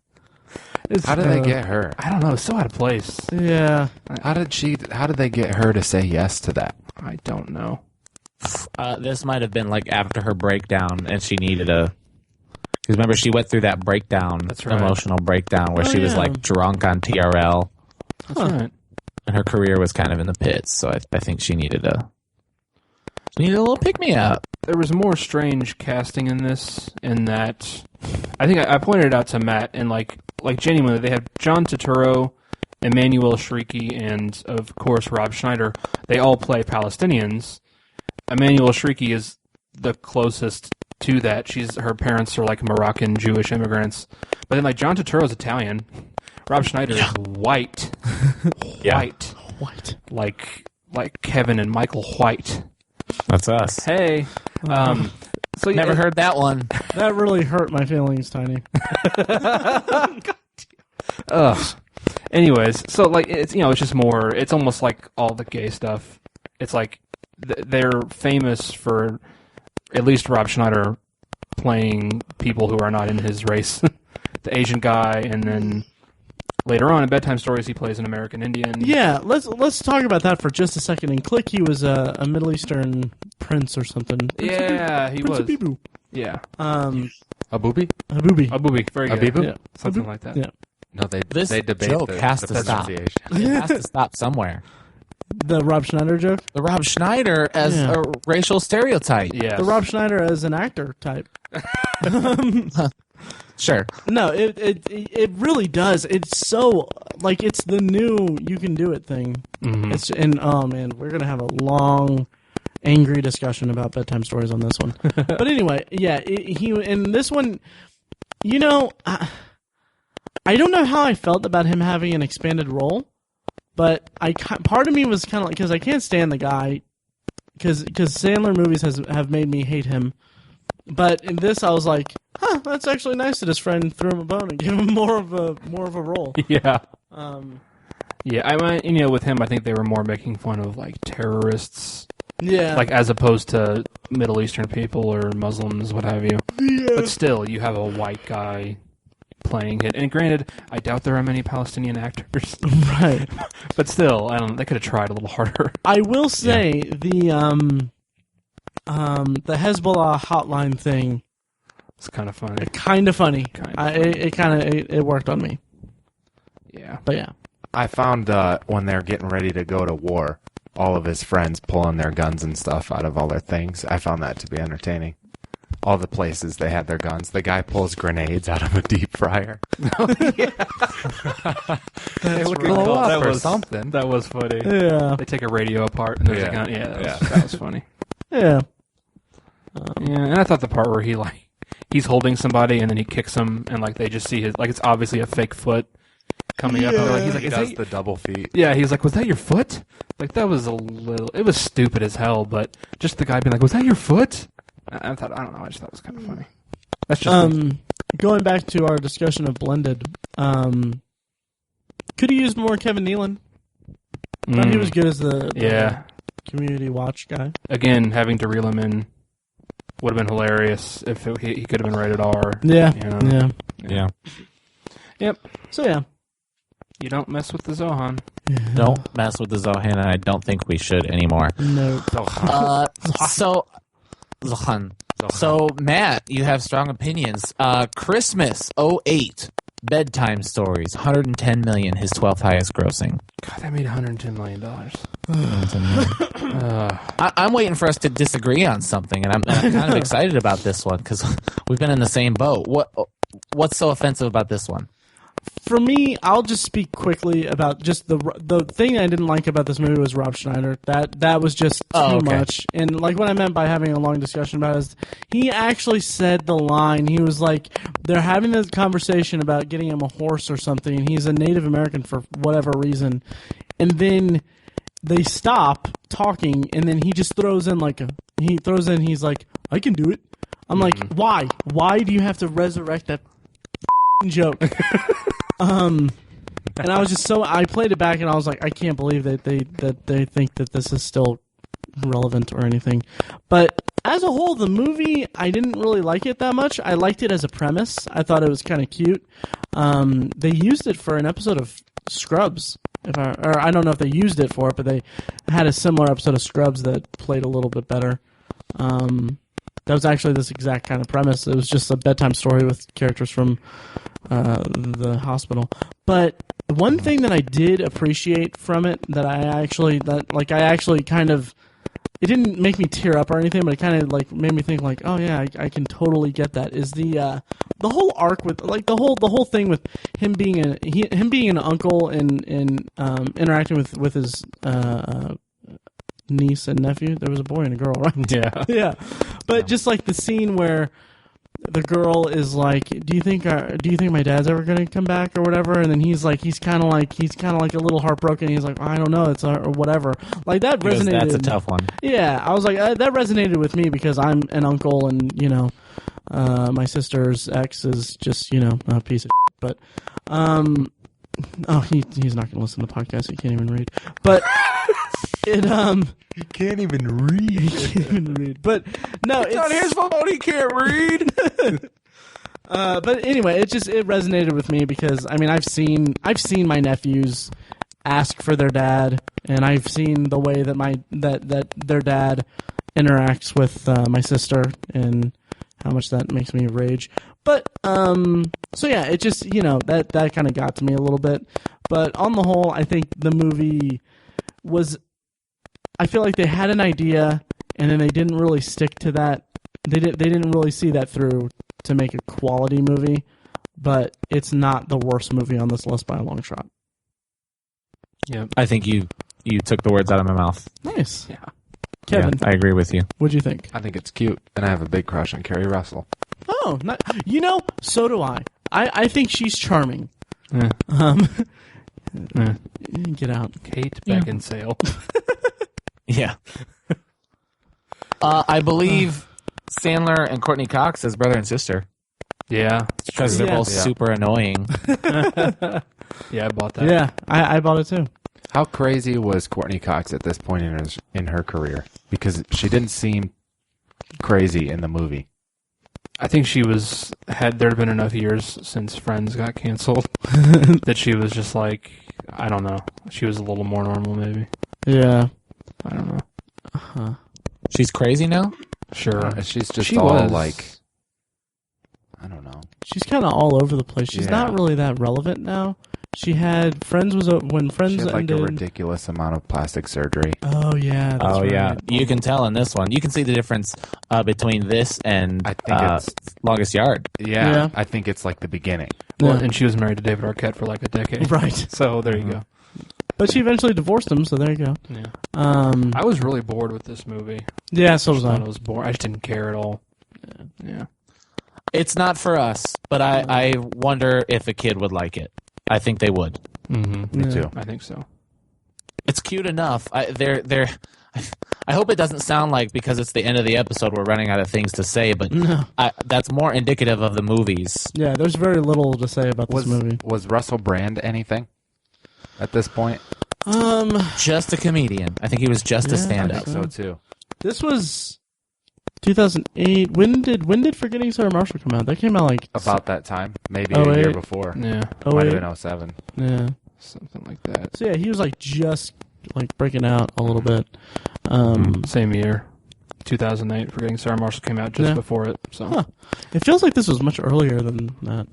How did they get her? I don't know. It's so out of place. Yeah, How did they get her to say yes to that? I don't know. This might have been like after her breakdown, and she needed a. Because remember, she went through that breakdown, That's right. emotional breakdown, where Oh, she was yeah. like drunk on TRL, That's right. and her career was kind of in the pits. So I think she needed a little pick me up. There was more strange casting in this, in that I think I pointed it out to Matt, and like genuinely, they had John Turturro, Emmanuel Shrieky, and of course Rob Schneider. They all play Palestinians. Emmanuel Shrieky is the closest to that. Her parents are like Moroccan Jewish immigrants, but then like John Turturro's Italian. Rob Schneider is white, white, like Kevin and Michael White. That's us. Hey, so Never heard that one. that really hurt my feelings, Tiny. Ugh. Anyways, so like it's it's just more. It's almost like all the gay stuff. It's like they're famous for at least Rob Schneider playing people who are not in his race, the Asian guy, and then later on in Bedtime Stories he plays an American Indian. Yeah, let's talk about that for just a second. In Click, he was a Middle Eastern prince or something. Yeah, he Prince was. Abibu. Yeah, A booby? Habubi. Abubi, very good. Abibu? Yeah. Something like that. Yeah. No, they This debate joke the has to stop. pronunciation. It has to stop somewhere. The Rob Schneider joke. The Rob Schneider as Yeah. a racial stereotype. Yeah, The Rob Schneider as an actor type. Sure. No, it really does. It's so like it's the new you can do it thing. Mhm. It's oh man, we're gonna have a long, angry discussion about Bedtime Stories on this one. But anyway, yeah, he in this one, I don't know how I felt about him having an expanded role, but part of me was kind of like because I can't stand the guy because Sandler movies have made me hate him. But in this, I was like, that's actually nice that his friend threw him a bone and gave him more of a role. yeah. Yeah, I mean, with him, I think they were more making fun of like terrorists, yeah, like as opposed to Middle Eastern people or Muslims, what have you. yeah. But still, you have a white guy playing it. And granted, I doubt there are many Palestinian actors, Right. but still, they could have tried a little harder. I will say the Hezbollah hotline thing, It's kind of funny. kind of funny. Kinda funny. It worked on me. Yeah. But yeah. I found when they're getting ready to go to war, all of his friends pulling their guns and stuff out of all their things. I found that to be entertaining. All the places they had their guns. The guy pulls grenades out of a deep fryer. They would blow up or something. That was funny. Yeah. They take a radio apart and there's a gun. Yeah, that was funny. Yeah. Yeah, and I thought the part where he's holding somebody and then he kicks him and like they just see his, like it's obviously a fake foot coming up. Like, he's like, He "Is does that the double feet. Yeah, he's like, was that your foot? Like, that was it was stupid as hell, but just the guy being like, was that your foot? I thought, I don't know, I just thought it was kind of funny. That's just me. Going back to our discussion of Blended, could have used more Kevin Nealon. Thought he was good as the community watch guy. Again, having to reel him in would have been hilarious if he could have been rated R. Yeah, you know? Yeah. Yep. So yeah, you don't mess with the Zohan. Don't mess with the Zohan, and I don't think we should anymore. No. Zohan. So, Matt, you have strong opinions. Christmas 08, Bedtime Stories, $110 million, his 12th highest grossing. God, that made $110 million. I'm waiting for us to disagree on something, and I'm kind of excited about this one because we've been in the same boat. What's so offensive about this one? For me, I'll just speak quickly about just the thing I didn't like about this movie was Rob Schneider. That was just too much. And like what I meant by having a long discussion about it is he actually said the line. He was like, they're having this conversation about getting him a horse or something, and he's a Native American for whatever reason. And then they stop talking, and then he just throws in he's like, I can do it. I'm like, why? Why do you have to resurrect that joke? And I was just I played it back and I was like, I can't believe that they think that this is still relevant or anything. But as a whole, the movie, I didn't really like it that much. I liked it as a premise. I thought it was kind of cute. They used it for an episode of Scrubs. I don't know if they used it for it, but they had a similar episode of Scrubs that played a little bit better. That was actually this exact kind of premise. It was just a bedtime story with characters from the hospital. But one thing that I did appreciate from it that I actually kind of, it didn't make me tear up or anything, but it kind of like made me think like, oh yeah, I can totally get that. Is the whole arc with like the whole thing with him being an uncle and interacting with his niece and nephew. There was a boy and a girl, right? Yeah. Yeah. But just like the scene where the girl is like, do you think my dad's ever going to come back or whatever? And then he's kind of like a little heartbroken. He's like, I don't know, it's or whatever. Like that resonated. That's a tough one. Yeah, I was like, that resonated with me because I'm an uncle, and my sister's ex is just a piece of shit. But he's not going to listen to the podcast. He can't even read. But He can't even read. But no, it's not his fault. He can't read. But anyway, it resonated with me because I mean I've seen my nephews ask for their dad, and I've seen the way that their dad interacts with my sister and how much that makes me rage. But so yeah, it just that kind of got to me a little bit. But on the whole, I think the movie was. I feel like they had an idea, and then they didn't really stick to that. They didn't really see that through to make a quality movie, but it's not the worst movie on this list by a long shot. Yeah, I think you took the words out of my mouth. Nice. Yeah. Kevin, I agree with you. What'd you think? I think it's cute, and I have a big crush on Carrie Russell. Oh, so do I. I think she's charming. Yeah. Get out. Kate Beckinsale. Yeah. I believe Sandler and Courtney Cox as brother and sister. Yeah. Because they're both super annoying. Yeah, I bought that. Yeah, I bought it too. How crazy was Courtney Cox at this point in her career? Because she didn't seem crazy in the movie. I think had there been enough years since Friends got canceled that she was just like, I don't know. She was a little more normal maybe. Yeah. I don't know. Uh-huh. She's crazy now? Sure. She's just She all was. like, I don't know. She's kind of all over the place. She's not really that relevant now. She had Friends when Friends She had like ended. a ridiculous amount of plastic surgery. Oh yeah. That's right. Yeah. You can tell in this one. You can see the difference between this and I think it's Longest Yard. Yeah. I think it's like the beginning. Well, Yeah. and she was married to David Arquette for like a decade. Right. So there you go. But she eventually divorced him, so there you go. Yeah. I I was really bored with this movie. yeah, so was I I. thought it was boring. I just didn't care at all. Yeah. It's not for us, but I wonder if a kid would like it. I think they would. Me Yeah. too. I think so. It's cute enough. I hope it doesn't sound like because it's the end of the episode we're running out of things to say, but that's more indicative of the movies. Yeah, there's very little to say about this movie. Was Russell Brand anything at this point? Just a comedian. I think he was just a I stand-up. think so too. This was 2008. When did Forgetting Sarah Marshall come out? That came out like About that time, maybe Oh, a year wait. before. Yeah, Might have 08. been 07. Yeah. something like that. So yeah, he was like just like breaking out a little bit. Same year, 2008. Forgetting Sarah Marshall came out just Yeah. before it. So Huh. It feels like this was much earlier than that.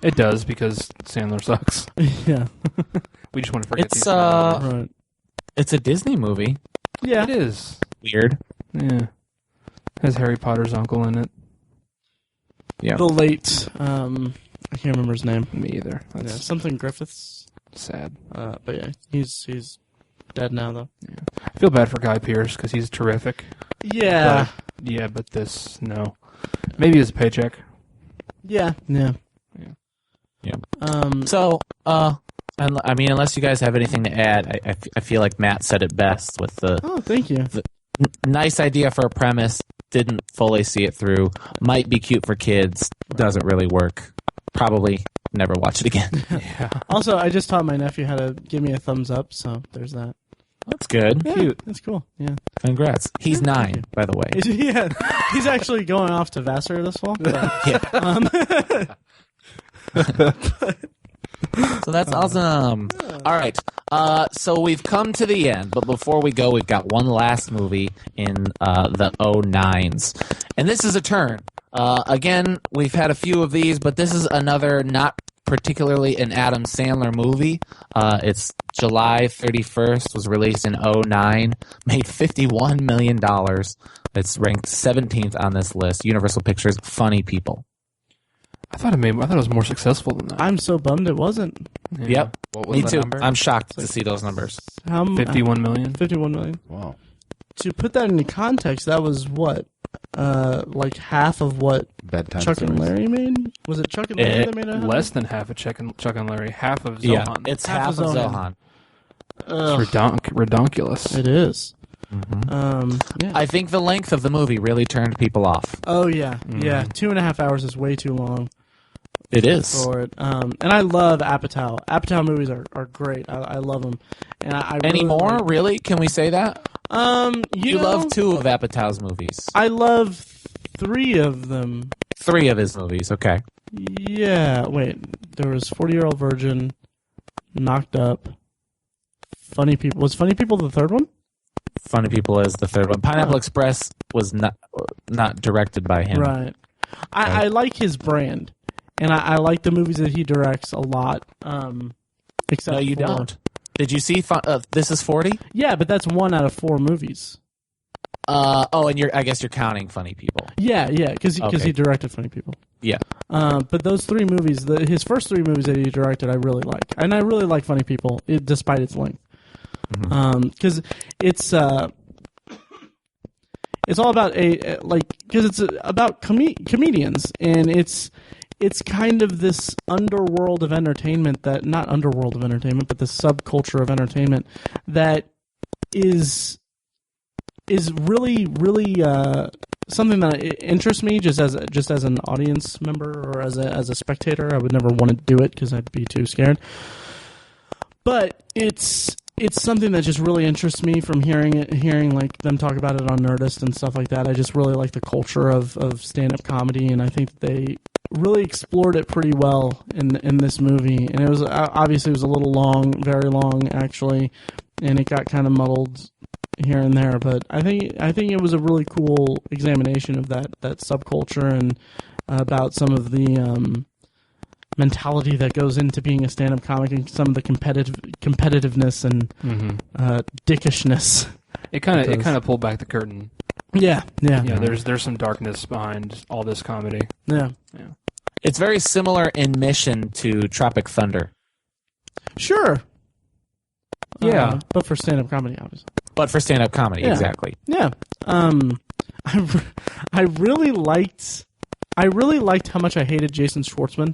it does because Sandler sucks. Yeah. We just want to forget It's these. Right. it's a Disney movie. Yeah. It is. Weird. Yeah. Has Harry Potter's uncle in it. Yeah. The late I can't remember his name. Me either. Yeah, That's something Griffiths. sad. But yeah, he's dead now though. I feel bad for Guy Pearce because he's terrific. Yeah. But this, no. Maybe his paycheck. Yeah. Yeah. Yeah. So And I mean, unless you guys have anything to add, I feel like Matt said it best with the thank you. nice idea for a premise, didn't fully see it through, might be cute for kids, doesn't really work. Probably never watch it again. Yeah. Also, I just taught my nephew how to give me a thumbs up, so there's that. That's good. Yeah, Cute. That's cool. Yeah. Congrats. He's 9, by the way. Yeah. He's actually going off to Vassar this fall. So that's awesome. All right. So we've come to the end, but before we go, we've got one last movie in the 09s. And this is a turn. Again, we've had a few of these, but this is another not particularly an Adam Sandler movie. It's July 31st, was released in 09, made $51 million. It's ranked 17th on this list. Universal Pictures, Funny People. I thought it was more successful than that. I'm so bummed it wasn't. Yeah. Yep. What was Me the too. number? I'm shocked to see those numbers. 51 million. 51 million. Wow. To put that into context, that was what? Like half of what Bedtime Chuck Stories. and Larry made? Was it Chuck and Larry that made it? Less than half of Chuck and Larry. Half of Zohan. Yeah, it's Half half of of Zohan. Zohan. It's redonkulous. It is. Yeah. I think the length of the movie really turned people off. Oh yeah, yeah. 2.5 hours is way too long It is. for it. And I love Apatow. Apatow movies are great. I love them. And I Any really more? like- Really? Can we say that? you You know, love 2 of Apatow's movies. I love 3 of them. 3 of his movies. Okay. Yeah. Wait. There was 40-Year-Old Virgin, Knocked Up, Funny People. Was Funny People the third one? Funny People is the third one. Pineapple Express was not directed by him. Right. I like his brand, and I like the movies that he directs a lot. Except No, you for, don't. Did you see This Is 40? Yeah, but that's 1 out of 4 movies. And I guess you're counting Funny People. Yeah, because Okay. he directed Funny People. Yeah. But those 3 movies, his first 3 movies that he directed, I really like, and I really like Funny People, despite its length. Because it's all about because it's about comedians, and it's kind of this underworld of entertainment that, not underworld of entertainment, but the subculture of entertainment that is really, really something that interests me just as an audience member or as a spectator. I would never want to do it because I'd be too scared. But it's something that just really interests me from hearing like them talk about it on Nerdist and stuff like that. I just really like the culture of stand-up comedy, and I think that they really explored it pretty well in this movie. And it was obviously it was a little long, very long actually, and it got kind of muddled here and there. But I think it was a really cool examination of that subculture and about some of the mentality that goes into being a stand-up comic and some of the competitiveness and dickishness. It kind of pulled back the curtain. Yeah. There's some darkness behind all this comedy. Yeah. It's very similar in mission to Tropic Thunder. Sure. Yeah. But for stand-up comedy, obviously. But for stand-up comedy, Yeah. exactly. Yeah. I really liked how much I hated Jason Schwartzman.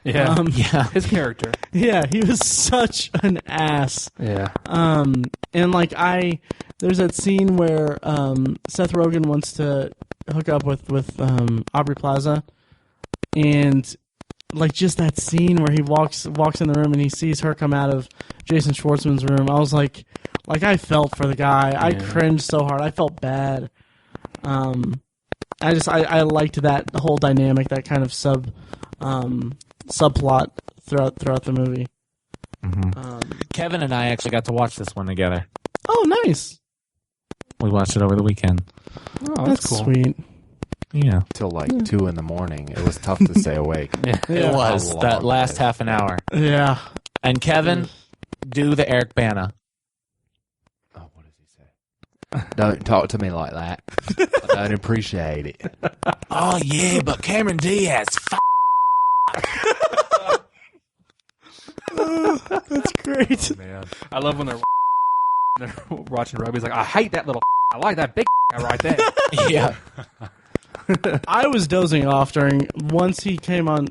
Yeah, Yeah. his character. Yeah, he was such an ass. Yeah, And like there's that scene where Seth Rogen wants to hook up with Aubrey Plaza, and like just that scene where he walks in the room and he sees her come out of Jason Schwartzman's room. I was like I felt for the guy. I cringed so hard. I felt bad. I liked that whole dynamic, that kind of subplot throughout the movie. Kevin and I actually got to watch this one together. Oh, nice. We watched it over the weekend. oh, That's cool. sweet. Yeah. Till like 2 in the morning. It was tough to stay awake. It was How that long last it is. half an hour. Yeah. And Kevin, do the Eric Bana. Oh, what does he say? Don't talk to me like that. I don't appreciate it. Oh yeah, but Cameron Diaz. That's great. Man. I love when they're watching rugby. He's like, I hate that little. I like that big right there. Yeah. I was dozing off once he came on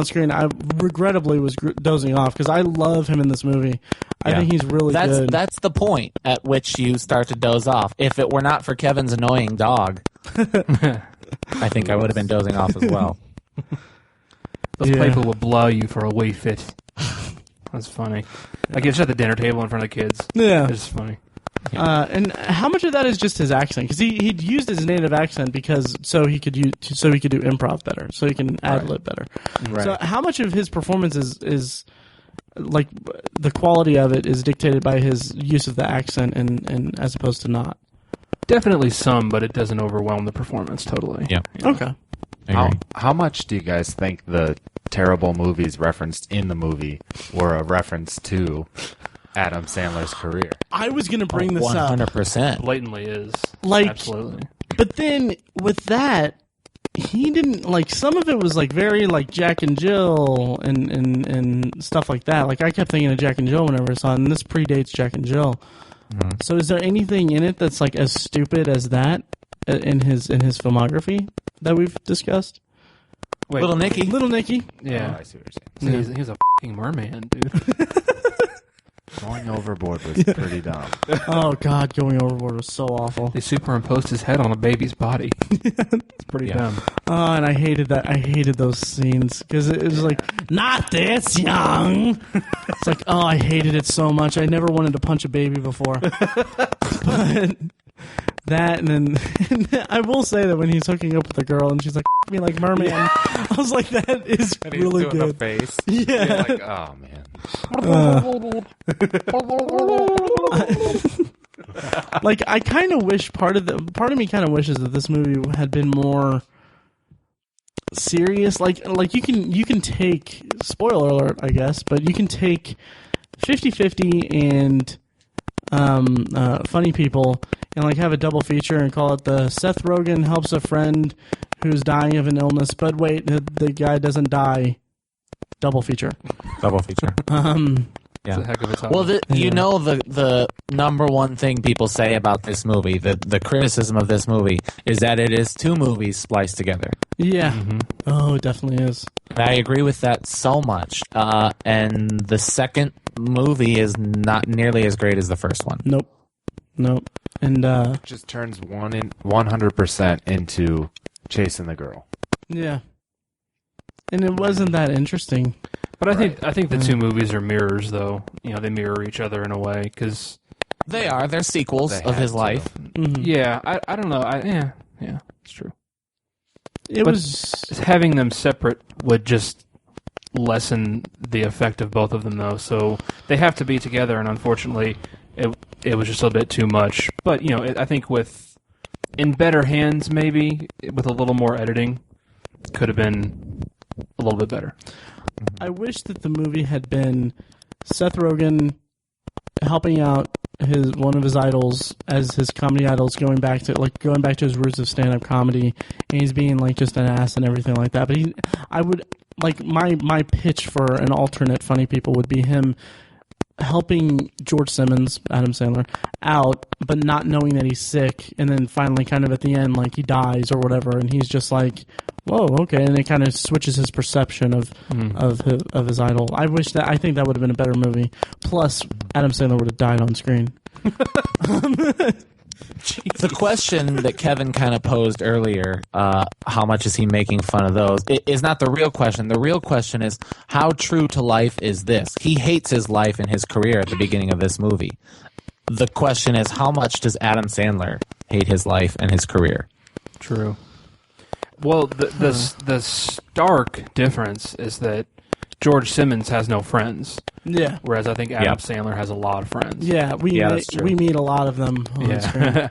screen. I regrettably was dozing off because I love him in this movie. I think he's really good. That's the point at which you start to doze off. If it were not for Kevin's annoying dog, I think I would have been dozing off as well. Those people will blow you for a wee fit. That's funny. Like it's at the dinner table in front of the kids. Yeah. It's funny. And how much of that is just his accent? Because he'd used his native accent so he could do improv better, so he can ad lib better. Right. So how much of his performance is like the quality of it is dictated by his use of the accent and as opposed to not? Definitely some, but it doesn't overwhelm the performance totally. Yeah. Okay. How much do you guys think the terrible movies referenced in the movie were a reference to Adam Sandler's career? I was going to bring this up. 100%. Blatantly is. Like, Absolutely. But then with that, he didn't like some of it was like very like Jack and Jill and stuff like that. Like I kept thinking of Jack and Jill whenever I saw it, and this predates Jack and Jill. So is there anything in it that's like as stupid as that in his filmography that we've discussed? Wait, Little Nicky. Little Nicky. Yeah. Oh, I see what you're saying. So he's a fucking merman, dude. Going overboard was pretty dumb. Oh God, Going Overboard was so awful. They superimposed his head on a baby's body. It's pretty dumb. Oh, and I hated that. I hated those scenes because it was like, not this young. It's like, oh, I hated it so much. I never wanted to punch a baby before. But that, and then I will say that when he's hooking up with a girl and she's like, "F me like merman," I was like, that is And he's really doing good. the face. Yeah. You're like, oh man. Like I kind of wish part of me kind of wishes that this movie had been more serious. Like you can take, spoiler alert, I guess, but you can take 50-50 and Funny People and like have a double feature and call it the Seth Rogen helps a friend who's dying of an illness, but wait, the guy doesn't die. Double feature. Double feature. It's a heck of a time. Well, you know the number one thing people say about this movie, the criticism of this movie, is that it is two movies spliced together. Yeah. Oh, it definitely is. And I agree with that so much. And the second movie is not nearly as great as the first one. Nope. And Just turns 100% into chasing the girl. yeah. And it wasn't that interesting. But I think the two movies are mirrors, though. You know, they mirror each other in a way because They're sequels They of had his to. life. yeah, I don't know. Yeah, it's true. It But was having them separate would just lessen the effect of both of them, though. So they have to be together, and unfortunately, it was just a bit too much. But you know, I think in better hands, maybe with a little more editing, could have been a little bit better. I wish that the movie had been Seth Rogen helping out one of his idols as his comedy idols, going back to his roots of stand-up comedy, and he's being like just an ass and everything like that. But I would like my pitch for an alternate Funny People would be him helping George Simmons, Adam Sandler, out, but not knowing that he's sick, and then finally kind of at the end, like he dies or whatever, and he's just like, whoa, okay, and it kind of switches his perception of his idol. I think that would have been a better movie. Plus, Adam Sandler would have died on screen. The question that Kevin kind of posed earlier, how much is he making fun of those, is not the real question. The real question is, how true to life is this? He hates his life and his career at the beginning of this movie. The question is, how much does Adam Sandler hate his life and his career? True. Well, the stark difference is that George Simmons has no friends. Yeah. Whereas I think Adam Sandler has a lot of friends. Yeah, we meet a lot of them on screen.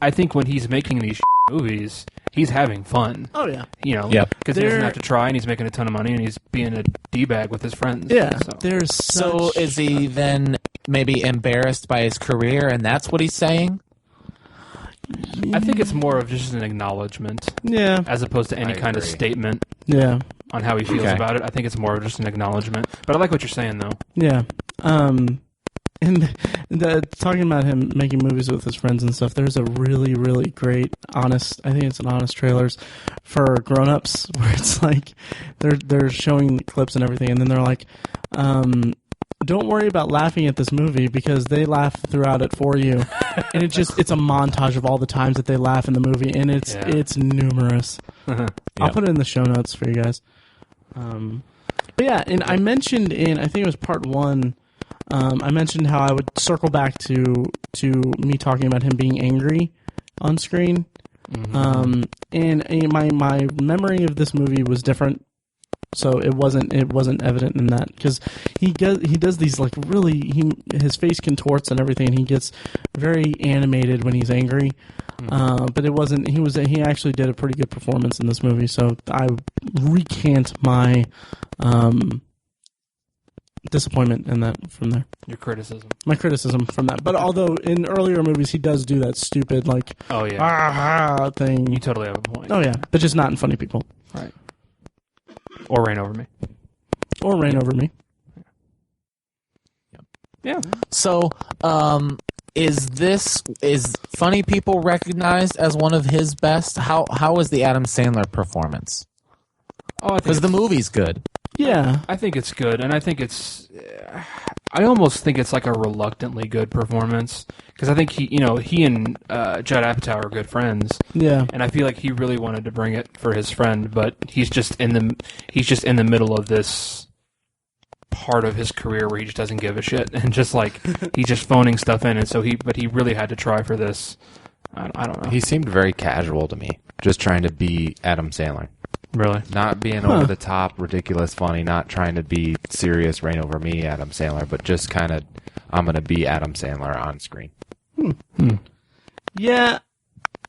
I think when he's making these movies, he's having fun. Oh, yeah. You know, because he doesn't have to try, and he's making a ton of money, and he's being a D-bag with his friends. Yeah. So. So is he then maybe embarrassed by his career, and that's what he's saying? I think it's more of just an acknowledgement. Yeah. As opposed to any kind of statement. Yeah. On how he feels about it. I think it's more of just an acknowledgement. But I like what you're saying, though. Yeah. And talking about him making movies with his friends and stuff, there's a really, really great honest trailers for grown-ups where it's like they're showing clips and everything, and then they're like, don't worry about laughing at this movie because they laugh throughout it for you. And it's a montage of all the times that they laugh in the movie, and it's numerous. I'll put it in the show notes for you guys. But yeah, and I mentioned I think it was part 1, I mentioned how I would circle back to me talking about him being angry on screen. And my memory of this movie was different. So it wasn't evident in that, because he does these like really his face contorts and everything, and he gets very animated when he's angry. But it wasn't. He actually did a pretty good performance in this movie. So I recant my disappointment in that from there. Your criticism. My criticism from that. But although in earlier movies he does do that stupid like thing. You totally have a point. Oh yeah, but just not in Funny People. Right. Or Reign Over Me. Or Reign Over Me. Yeah. So, is Funny People recognized as one of his best? How was the Adam Sandler performance? Oh, because the movie's good. Yeah, I think it's good, and I think it's. I almost think it's like a reluctantly good performance, because I think he and Judd Apatow are good friends. Yeah, and I feel like he really wanted to bring it for his friend, but he's just in the middle of this part of his career where he just doesn't give a shit, and just like he's just phoning stuff in, and so he really had to try for this. I don't know. He seemed very casual to me, just trying to be Adam Sandler. Really? Not being over the top, ridiculous, funny, not trying to be serious, Reign Over Me, Adam Sandler, but just kind of, I'm going to be Adam Sandler on screen. Yeah,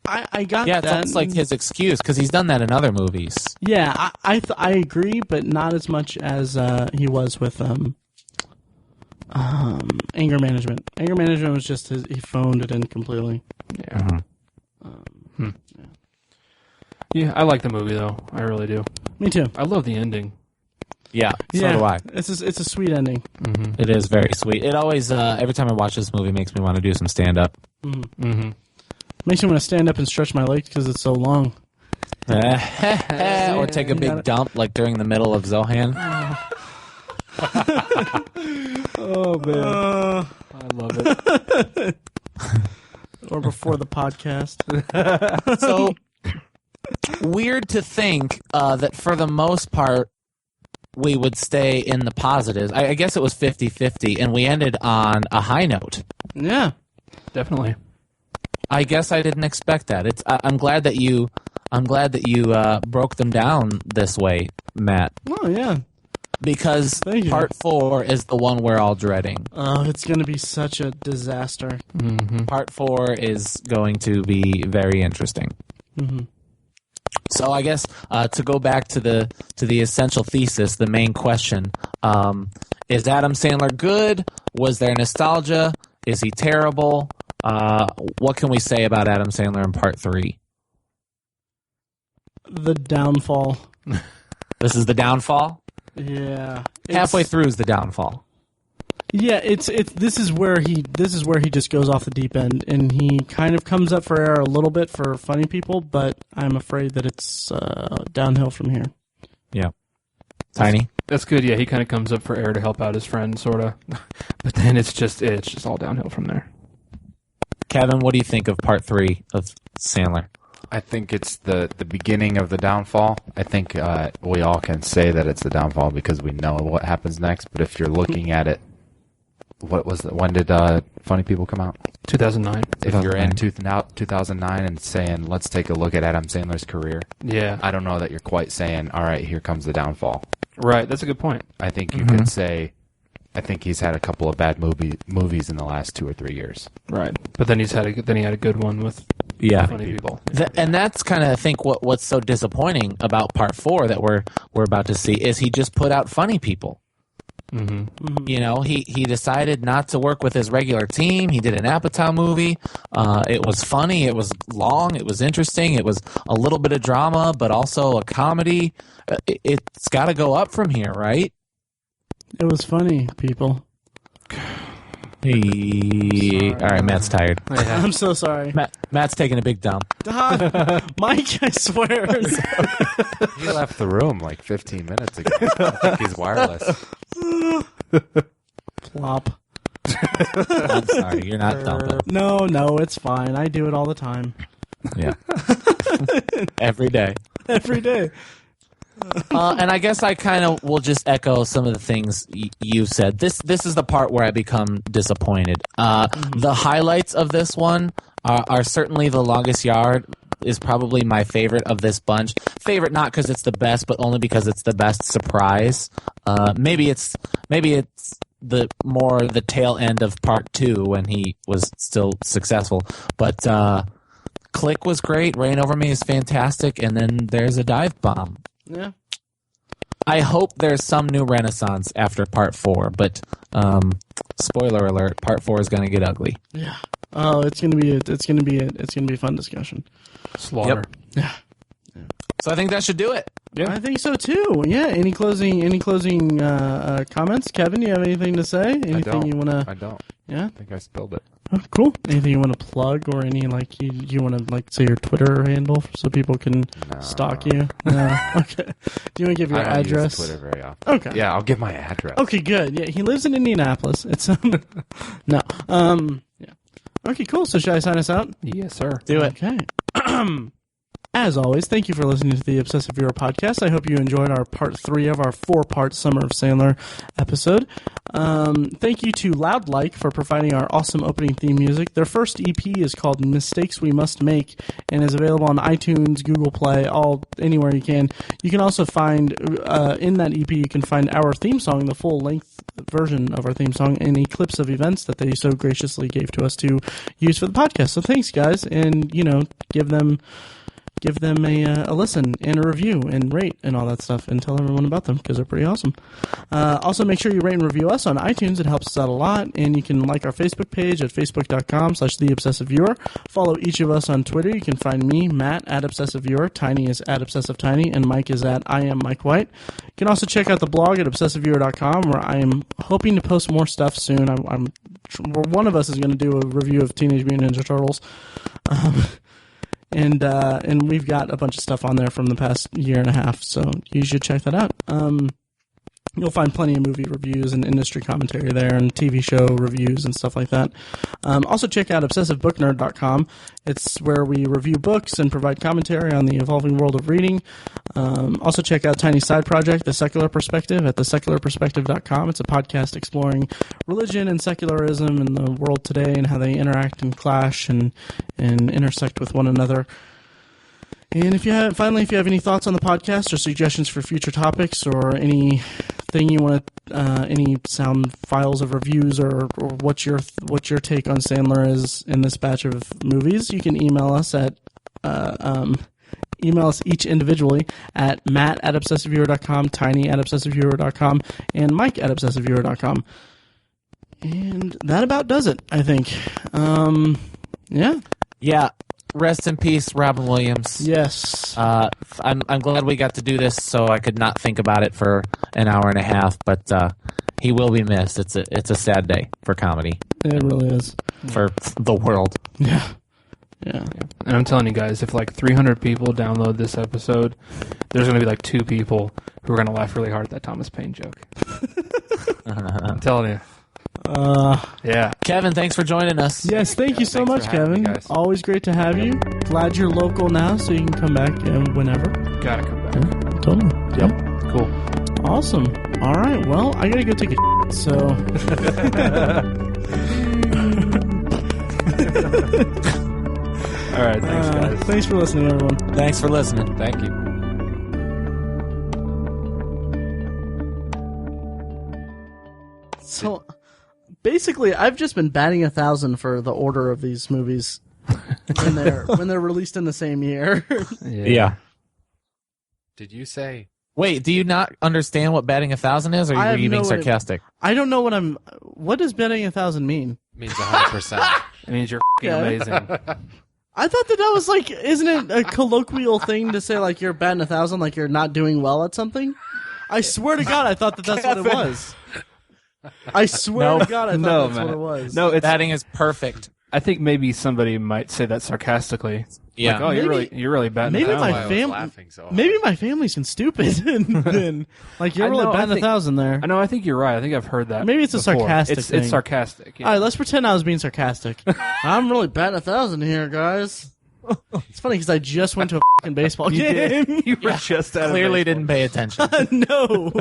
I got that. Yeah, it's almost like his excuse, because he's done that in other movies. Yeah, I agree, but not as much as he was with Anger Management. Anger Management was just he phoned it in completely. Yeah. Yeah, I like the movie though. I really do. Me too. I love the ending. Yeah, so do I. It's a sweet ending. Mm-hmm. It is very sweet. It always, every time I watch this movie, makes me want to do some stand-up. Mm-hmm. Makes me want to stand up and stretch my legs because it's so long. Or take a big dump, like during the middle of Zohan. Oh, man. I love it. Or before the podcast. So, weird to think that for the most part, we would stay in the positives. I guess it was 50-50, and we ended on a high note. Yeah. Definitely. I guess I didn't expect that. I'm glad that you broke them down this way, Matt. Oh, yeah. Because part 4 is the one we're all dreading. Oh, it's going to be such a disaster. Mm-hmm. Part 4 is going to be very interesting. Mm-hmm. So I guess to go back to the essential thesis, the main question, is Adam Sandler good? Was there nostalgia? Is he terrible? What can we say about Adam Sandler in part 3? The downfall. This is the downfall? Yeah. Halfway through is the downfall. Yeah, it's this is where he just goes off the deep end, and he kind of comes up for air a little bit for funny people, but I'm afraid that it's downhill from here. Yeah. Tiny? That's good. Yeah, he kind of comes up for air to help out his friend, sort of. But then it's just all downhill from there. Kevin, what do you think of part 3 of Sandler? I think it's the beginning of the downfall. I think we all can say that it's the downfall because we know what happens next. But if you're looking at it, when did Funny People come out? 2009. If you're in 2009 and saying, let's take a look at Adam Sandler's career, Yeah. I don't know that you're quite saying, all right, here comes the downfall. Right, that's a good point. I think you could say, I think he's had a couple of bad movies in the last 2 or 3 years. Right. But then he had a good one with Funny People. And that's kind of, I think, what's so disappointing about part 4 that we're about to see is he just put out Funny People. Mm-hmm. You know, he decided not to work with his regular team. He did an Apatow movie. It was funny. It was long. It was interesting. It was a little bit of drama, but also a comedy. It's got to go up from here, right? It was funny, people. Hey. All right, Matt's tired. Yeah. I'm so sorry. Matt's taking a big dump. Mike, I swear. He left the room like 15 minutes ago. I think he's wireless. Plop. I'm sorry, you're not dumping. No, it's fine. I do it all the time. Yeah. Every day. Every day. And I guess I kind of will just echo some of the things you said. This is the part where I become disappointed. The highlights of this one are certainly The Longest Yard is probably my favorite of this bunch. Favorite not because it's the best, but only because it's the best surprise. Maybe it's the tail end of part 2 when he was still successful. But Click was great. Rain Over Me is fantastic. And then there's a dive bomb. Yeah. I hope there's some new renaissance after part 4, but spoiler alert, part 4 is going to get ugly. Yeah. Oh, it's gonna be a fun discussion. Slaughter. Yeah. So I think that should do it. Yeah. I think so too. Yeah. Any closing comments, Kevin? Do you have anything to say? Anything you wanna? I don't. Yeah. I think I spilled it. Oh, cool. Anything you want to plug, or any you want to say your Twitter handle so people can stalk you? No. Okay. Do you want to give your I don't address? use Twitter very often. Okay. Yeah, I'll give my address. Okay, good. Yeah, he lives in Indianapolis. It's no. Yeah. Okay, cool. So should I sign us out? Yes, sir. Do it. Okay. As always, thank you for listening to the Obsessive Viewer podcast. I hope you enjoyed our part 3 of our 4-part Summer of Sandler episode. Thank you to Loudlike for providing our awesome opening theme music. Their first EP is called Mistakes We Must Make and is available on iTunes, Google Play, anywhere you can. You can also find, in that EP, you can find our theme song, the full-length version of our theme song, and a clips of events that they so graciously gave to us to use for the podcast. So thanks, guys, and, give them a listen and a review and rate and all that stuff and tell everyone about them because they're pretty awesome. Also, make sure you rate and review us on iTunes. It helps us out a lot. And you can like our Facebook page at facebook.com/theobsessiveviewer. Follow each of us on Twitter. You can find me, Matt, at ObsessiveViewer. Tiny is at ObsessiveTiny. And Mike is at I am Mike White. You can also check out the blog at obsessiveviewer.com where I am hoping to post more stuff soon. One of us is going to do a review of Teenage Mutant Ninja Turtles. And we've got a bunch of stuff on there from the past year and a half, so you should check that out. You'll find plenty of movie reviews and industry commentary there and TV show reviews and stuff like that. Also check out ObsessiveBookNerd.com. It's where we review books and provide commentary on the evolving world of reading. Also check out Tiny Side Project, The Secular Perspective, at thesecularperspective.com. It's a podcast exploring religion and secularism in the world today and how they interact and clash and intersect with one another. And if you have any thoughts on the podcast or suggestions for future topics or anything you want to, any sound files of reviews or what your take on Sandler is in this batch of movies, you can email us at email us each individually at matt@obsessiveviewer.com, tiny@obsessiveviewer.com, and mike@obsessiveviewer.com. And that about does it, I think. Yeah. Yeah. Rest in peace, Robin Williams. Yes. I'm glad we got to do this so I could not think about it for an hour and a half, but He will be missed. It's a sad day for comedy, It really is. for the world. Yeah. Yeah. And I'm telling you guys, if like 300 people download this episode, there's going to be like 2 people who are going to laugh really hard at that Thomas Paine joke. I'm telling you. Yeah. Kevin, thanks for joining us. Yes, thank you so much, for having Kevin. me, guys. Always great to have you. Glad you're local now, so you can come back whenever. Gotta come back. Totally. Yep. Cool. Awesome. All right. Well, I gotta go take a so. All right. Thanks, guys. Thanks for listening, everyone. Thanks for listening. Thank you. So, basically, I've just been batting 1,000 for the order of these movies when they're released in the same year. Yeah. Did you say? Wait, do you not understand what batting 1,000 is, or I were have you being no idea. sarcastic? I don't know what does batting 1,000 mean? Means 100%. It means you're Yeah. amazing. I thought that was like, isn't it a colloquial thing to say like you're batting 1,000, like you're not doing well at something? I swear to God, I thought that's what it was. I swear to God, I thought that's what it was. No, it's. Batting is perfect. I think maybe somebody might say that sarcastically. Yeah. Like, oh, you're really batting maybe it down. my Why I was fam- laughing so hard. Maybe my family's been stupid. And then, like you're I really know, I batting think- 1,000 there. I know. I think you're right. I think I've heard that. Maybe it's a before. sarcastic thing. It's sarcastic. Yeah. All right, let's pretend I was being sarcastic. I'm really batting 1,000 here, guys. It's funny because I just went to a fucking baseball game. You were just out of Clearly baseball. didn't pay attention. No.